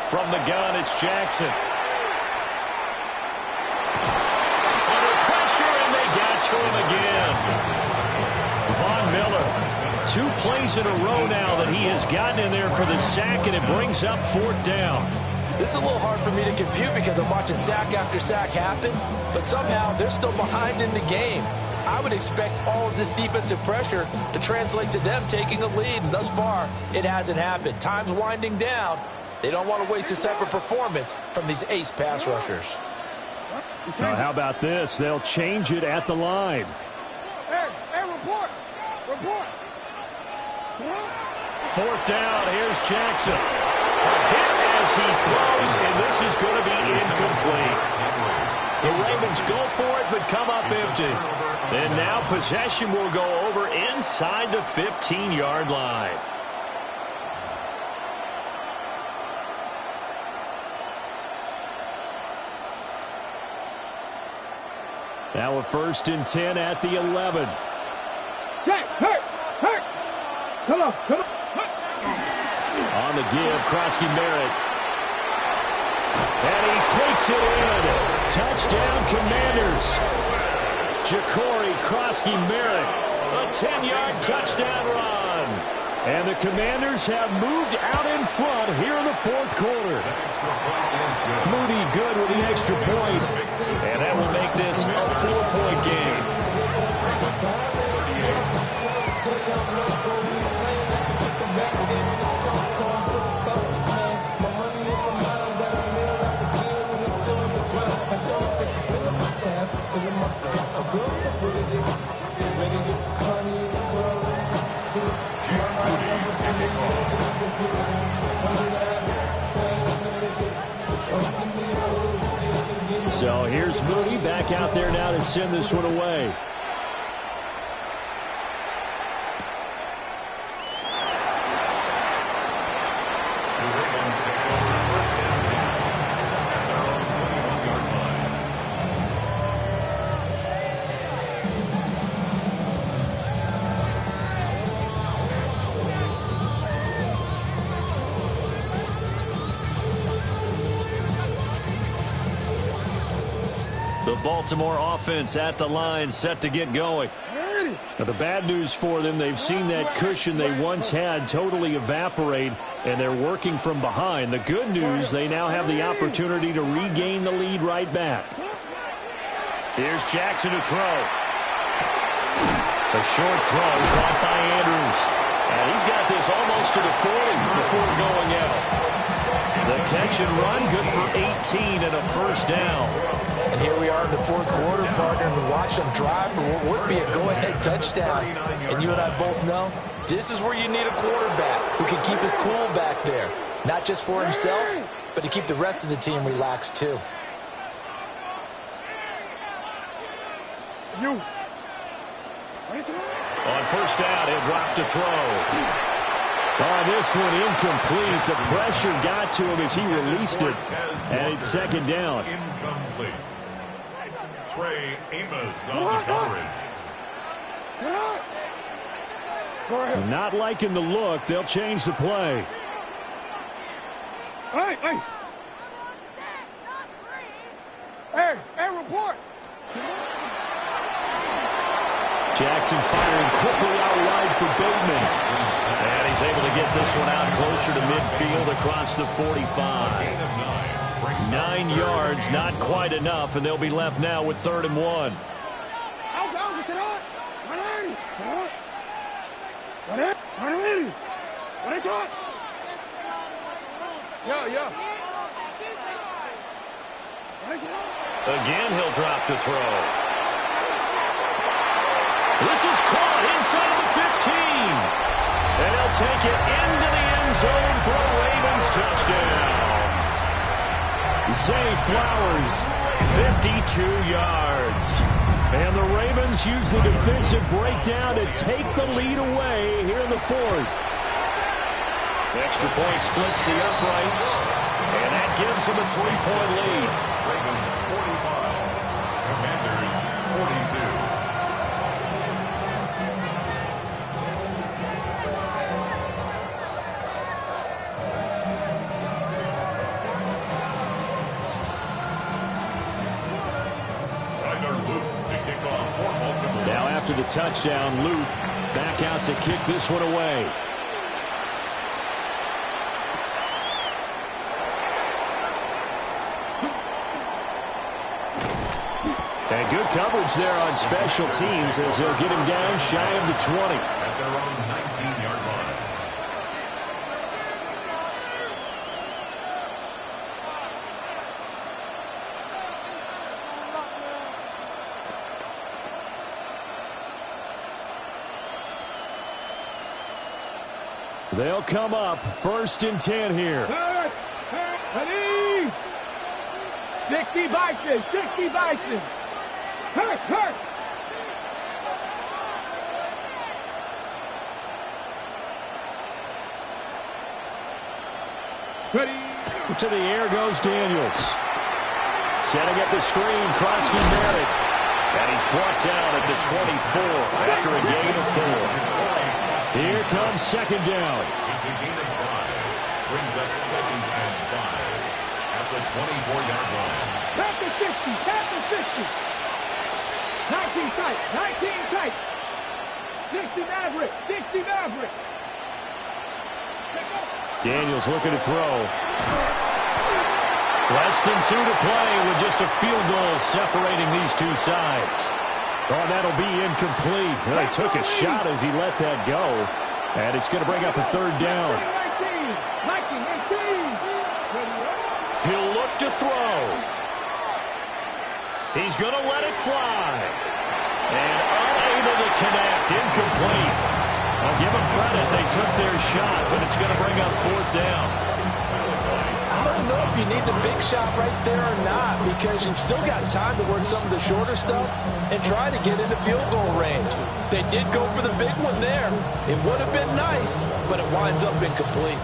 From the gun, it's Jackson. Under pressure, and they got to him again. Von Miller, 2 plays in a row now that he has gotten in there for the sack, and it brings up 4th down.
This is a little hard for me to compute because I'm watching sack after sack happen, but somehow they're still behind in the game. I would expect all of this defensive pressure to translate to them taking a lead, and thus far, it hasn't happened. Time's winding down. They don't want to waste this type of performance from these ace pass rushers.
Now, how about this? They'll change it at the line.
Hey, report.
Fourth down, here's Jackson. A hit as he throws, and this is going to be incomplete. The Ravens go for it, but come up empty. And now possession will go over inside the 15-yard line. Now a 1st and 10 at the 11.
Jack, hurt. Come on.
On the give, Krosky Merritt. And he takes it in. Touchdown, Commanders. Ja'Cory Krosky Merritt. A 10-yard touchdown run. And the Commanders have moved out in front here in the 4th quarter. Moody good with the extra point. And that will make this a 4-point game. So here's Moody back out there now to send this one away. Baltimore offense at the line, set to get going. Now, the bad news for them, they've seen that cushion they once had totally evaporate, and they're working from behind. The good news, they now have the opportunity to regain the lead right back. Here's Jackson to throw. A short throw caught by Andrews. And he's got this almost to the 40 before going out. The catch and run, good for 18 and a 1st down.
And here we are in the 4th quarter, partner, and watch them drive for what would be a go-ahead touchdown. And you and I both know this is where you need a quarterback who can keep his cool back there. Not just for himself, but to keep the rest of the team relaxed, too.
On 1st down, he'll drop to throw. On this one, incomplete. The pressure got to him as he released it. And it's 2nd down.
Incomplete. Trey Amos on the coverage.
Not liking the look. They'll change the play.
Hey, report.
Jackson firing quickly out wide for Bateman. And he's able to get this one out closer to midfield across the 45. 9 yards, not quite enough, and they'll be left now with 3rd and 1. Again, he'll drop to throw. This is caught inside the 15. And he'll take it into the end zone for a Ravens touchdown. Zay Flowers, 52 yards. And the Ravens use the defensive breakdown to take the lead away here in the 4th. Extra point splits the uprights, and that gives them a 3-point lead.
Ravens 45, Commanders 42.
Now after the touchdown, Luke back out to kick this one away. And good coverage there on special teams as they'll get him down shy of the 20.
At their own 19-yard line.
They'll come up 1st and 10 here.
Ready? 60 Bison, 60 Bison. Hurt. Ready?
To the air goes Daniels. Setting up the screen, Krosky Merritt. And he's brought down at the 24 after a gain of 4. Here comes 2nd down.
It's a gain of 5. Brings up 2nd and 5 at the 24-yard line.
Back to 60. 19 tight. 60 Maverick.
Daniels looking to throw. Less than 2 to play with just a field goal separating these two sides. Oh, that'll be incomplete. Well, he took a shot as he let that go. And it's going to bring up a 3rd down.
19.
He'll look to throw. He's going to let it fly. And unable to connect. Incomplete. I'll give them credit. They took their shot, but it's going to bring up 4th down.
I don't know if you need the big shot right there or not, because you've still got time to work some of the shorter stuff and try to get into field goal range. They did go for the big one there. It would have been nice, but it winds up incomplete.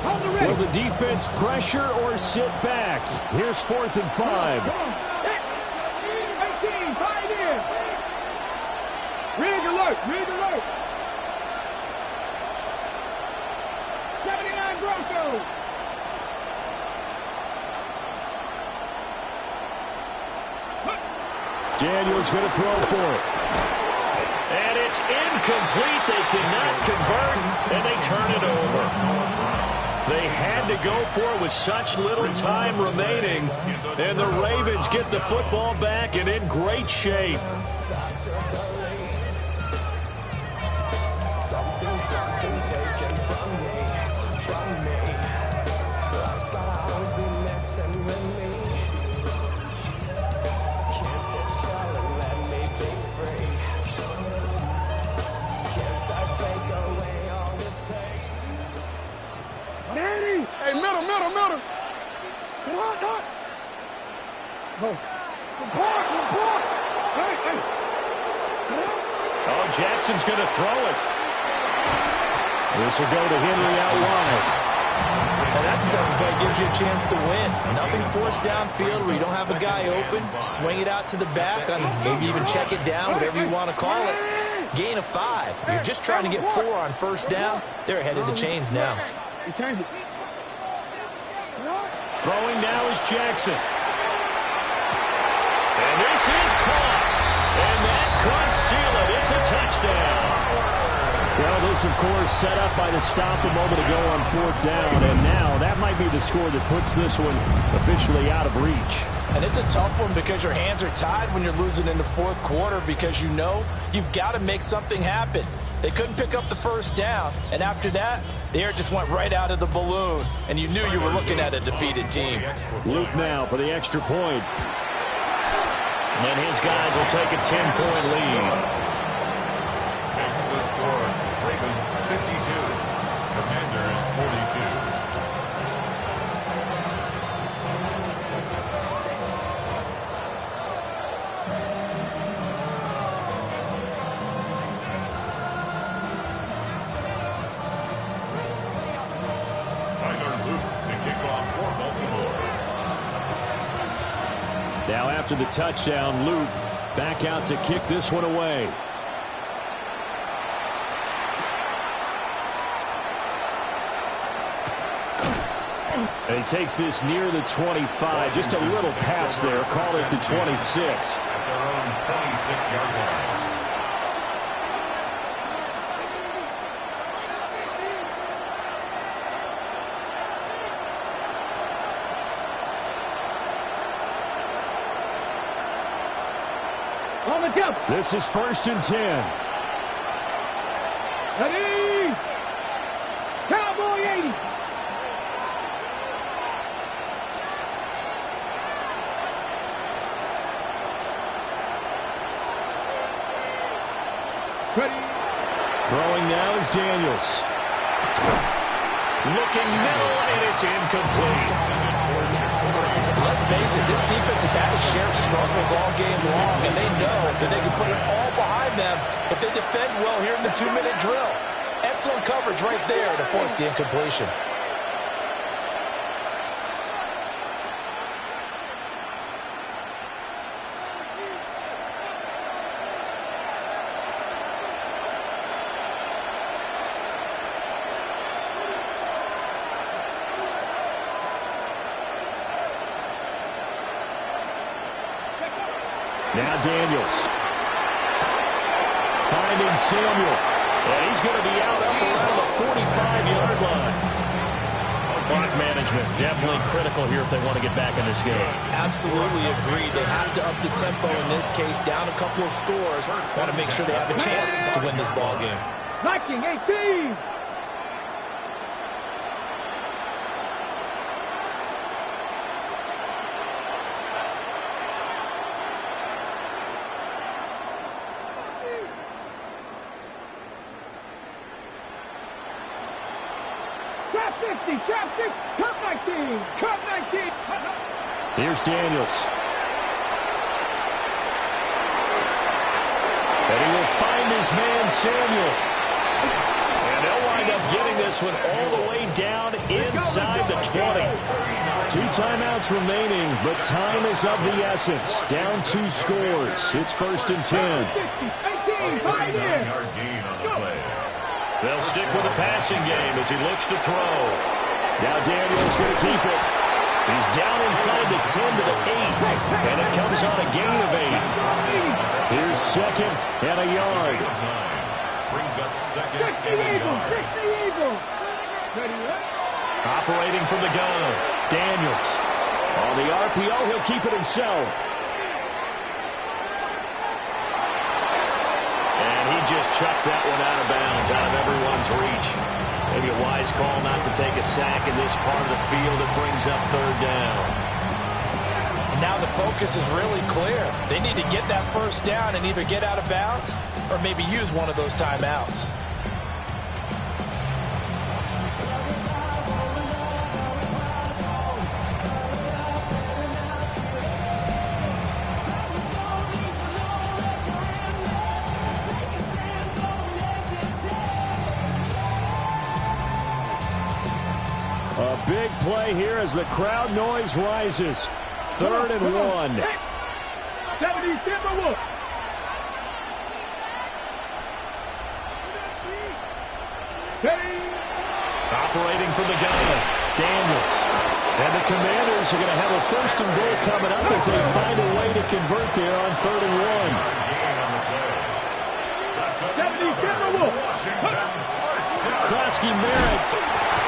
Will the defense pressure or sit back? Here's 4th and 5.
18, 5 in. Rig alert. 79 Broncos.
Daniels going to throw for it. And it's incomplete. They cannot convert, and they turn it over. They had to go for it with such little time remaining, and the Ravens get the football back and in great shape.
Hey, middle. Come on. Go. Report. Hey.
Oh, Jackson's going to throw it. This will go to Henry out wide.
And that's the type of play that gives you a chance to win. Nothing forced downfield where you don't have a guy open. Swing it out to the back, maybe even check it down, whatever you want to call it. Gain of 5. You're just trying to get 4 on 1st down. They're ahead of the chains now.
Throwing now is Jackson. And this is caught. And that could seal it. It's a touchdown. Well, this, of course, set up by the stop a moment ago on 4th down. And now that might be the score that puts this one officially out of reach.
And it's a tough one because your hands are tied when you're losing in the 4th quarter, because you know you've got to make something happen. They couldn't pick up the 1st down, and after that, the air just went right out of the balloon, and you knew you were looking at a defeated team.
Luke now for the extra point. And his guys will take a 10-point lead.
Makes the score Ravens 52, Commanders 42.
Now after the touchdown, Luke back out to kick this one away. And he takes this near the 25. Just a little pass there. Call it the 26.
At their own 26-yard line.
On the jump.
This is 1st and 10.
Ready? Cowboy 80. Ready?
Throwing now is Daniels. Looking middle, and it's incomplete.
Let's face it, this defense has had its share of struggles all game long, and they know that they can put it all behind them if they defend well here in the 2-minute drill. Excellent coverage right there to force the incompletion.
Now Daniels. Finding Samuel. And he's going to be out up around the 45-yard line. Clock management definitely critical here if they want to get back in this game.
Absolutely agreed. They have to up the tempo in this case, down a couple of scores. Want to make sure they have a chance to win this ball game.
Viking 18. Trap 50, trap 6, cut 19, cut 19.
Here's Daniels. And he will find his man, Samuel. And they'll wind up getting this one all the way down inside the 20. 2 timeouts remaining, but time is of the essence. Down 2 scores. It's 1st and 10.
18, 5 in.
They'll stick with the passing game as he looks to throw. Now Daniels going to keep it. He's down inside the 10 to the 8. And it comes on a gain of 8. Here's 2nd and a yard.
Brings up 2nd
60
and a
Eagles,
yard.
60 Eagles. Ready, right?
Operating from the gun. Daniels. On the RPO, he'll keep it himself. Just chucked that one out of bounds, out of everyone's reach. Maybe a wise call not to take a sack in this part of the field. It brings up 3rd down.
And now the focus is really clear. They need to get that 1st down and either get out of bounds or maybe use one of those timeouts.
A big play here as the crowd noise rises. 3rd and 1.
70 Timberwolves.
Operating from the gun, Daniels. And the Commanders are going to have a 1st and goal coming up as they find a way to convert there on 3rd and 1.
70 Timberwolves.
Krosky Merritt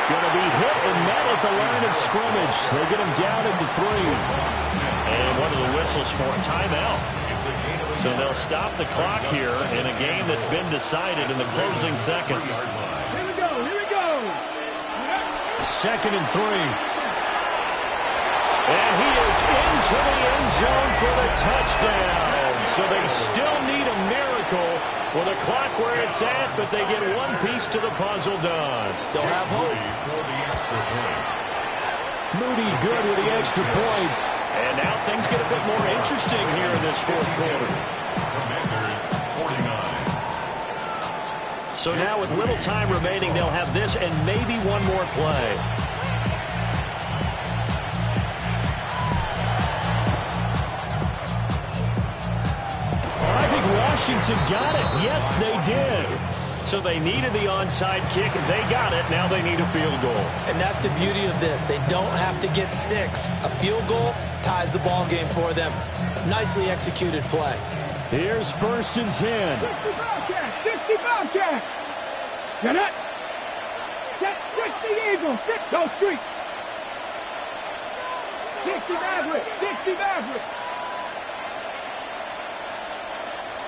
going to be hit and met at the line of scrimmage. They'll get him down at the 3. And one of the whistles for a timeout. So they'll stop the clock here in a game that's been decided in the closing seconds.
Here we go, here we go.
2nd and 3. And he is into the end zone for the touchdown. So they still need a miracle with a clock where it's at, but they get one piece to the puzzle done.
Still have hope.
Moody good with the extra point. And now things get a bit more interesting here in this 4th quarter.
Commanders 49.
So now with little time remaining, they'll have this and maybe one more play. I think Washington got it. Yes, they did. So they needed the onside kick. They got it. Now they need a field goal.
And that's the beauty of this. They don't have to get 6. A field goal ties the ball game for them. Nicely executed play.
Here's 1st and 10.
60 Bobcats, 60 Bobcats. Get it. Set 60 Eagles, 6 go street. 60 Mavericks, 60 Mavericks.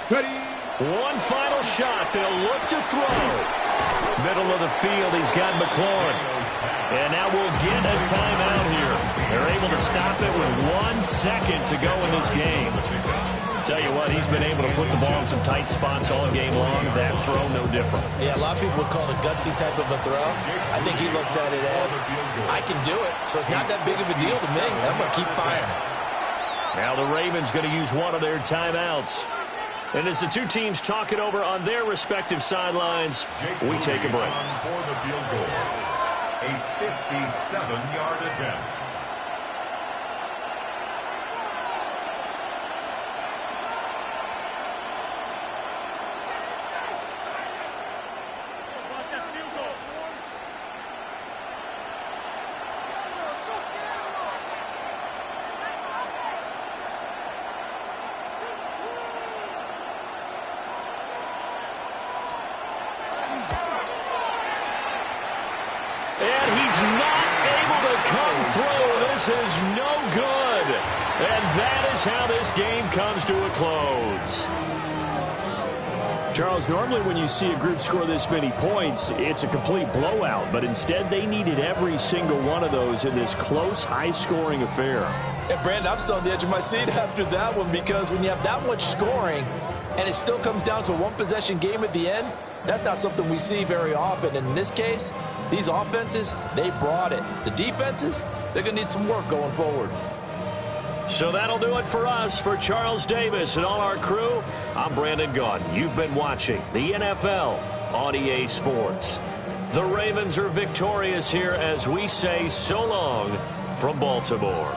Ready.
One final shot. They'll look to throw. Middle of the field, he's got McLaurin. And now we'll get a timeout here. They're able to stop it with 1 second to go in this game.
Tell you what, he's been able to put the ball in some tight spots all game long. That throw, no different.
Yeah, a lot of people would call it a gutsy type of a throw. I think he looks at it as, I can do it, so it's not that big of a deal to me, and I'm going to keep firing.
Now the Ravens going to use one of their timeouts. And as the two teams talk it over on their respective sidelines, we take a break.
For the field goal, a 57-yard attempt.
Is no good. And that is how this game comes to a close.
Charles, normally when you see a group score this many points, it's a complete blowout. But instead, they needed every single one of those in this close, high-scoring affair.
Yeah, Brandon, I'm still on the edge of my seat after that one, because when you have that much scoring and it still comes down to a one-possession game at the end, that's not something we see very often. And in this case, these offenses, they brought it. The defenses, they're going to need some work going forward.
So that'll do it for us. For Charles Davis and all our crew, I'm Brandon Gaudin. You've been watching the NFL on EA Sports. The Ravens are victorious here as we say so long from Baltimore.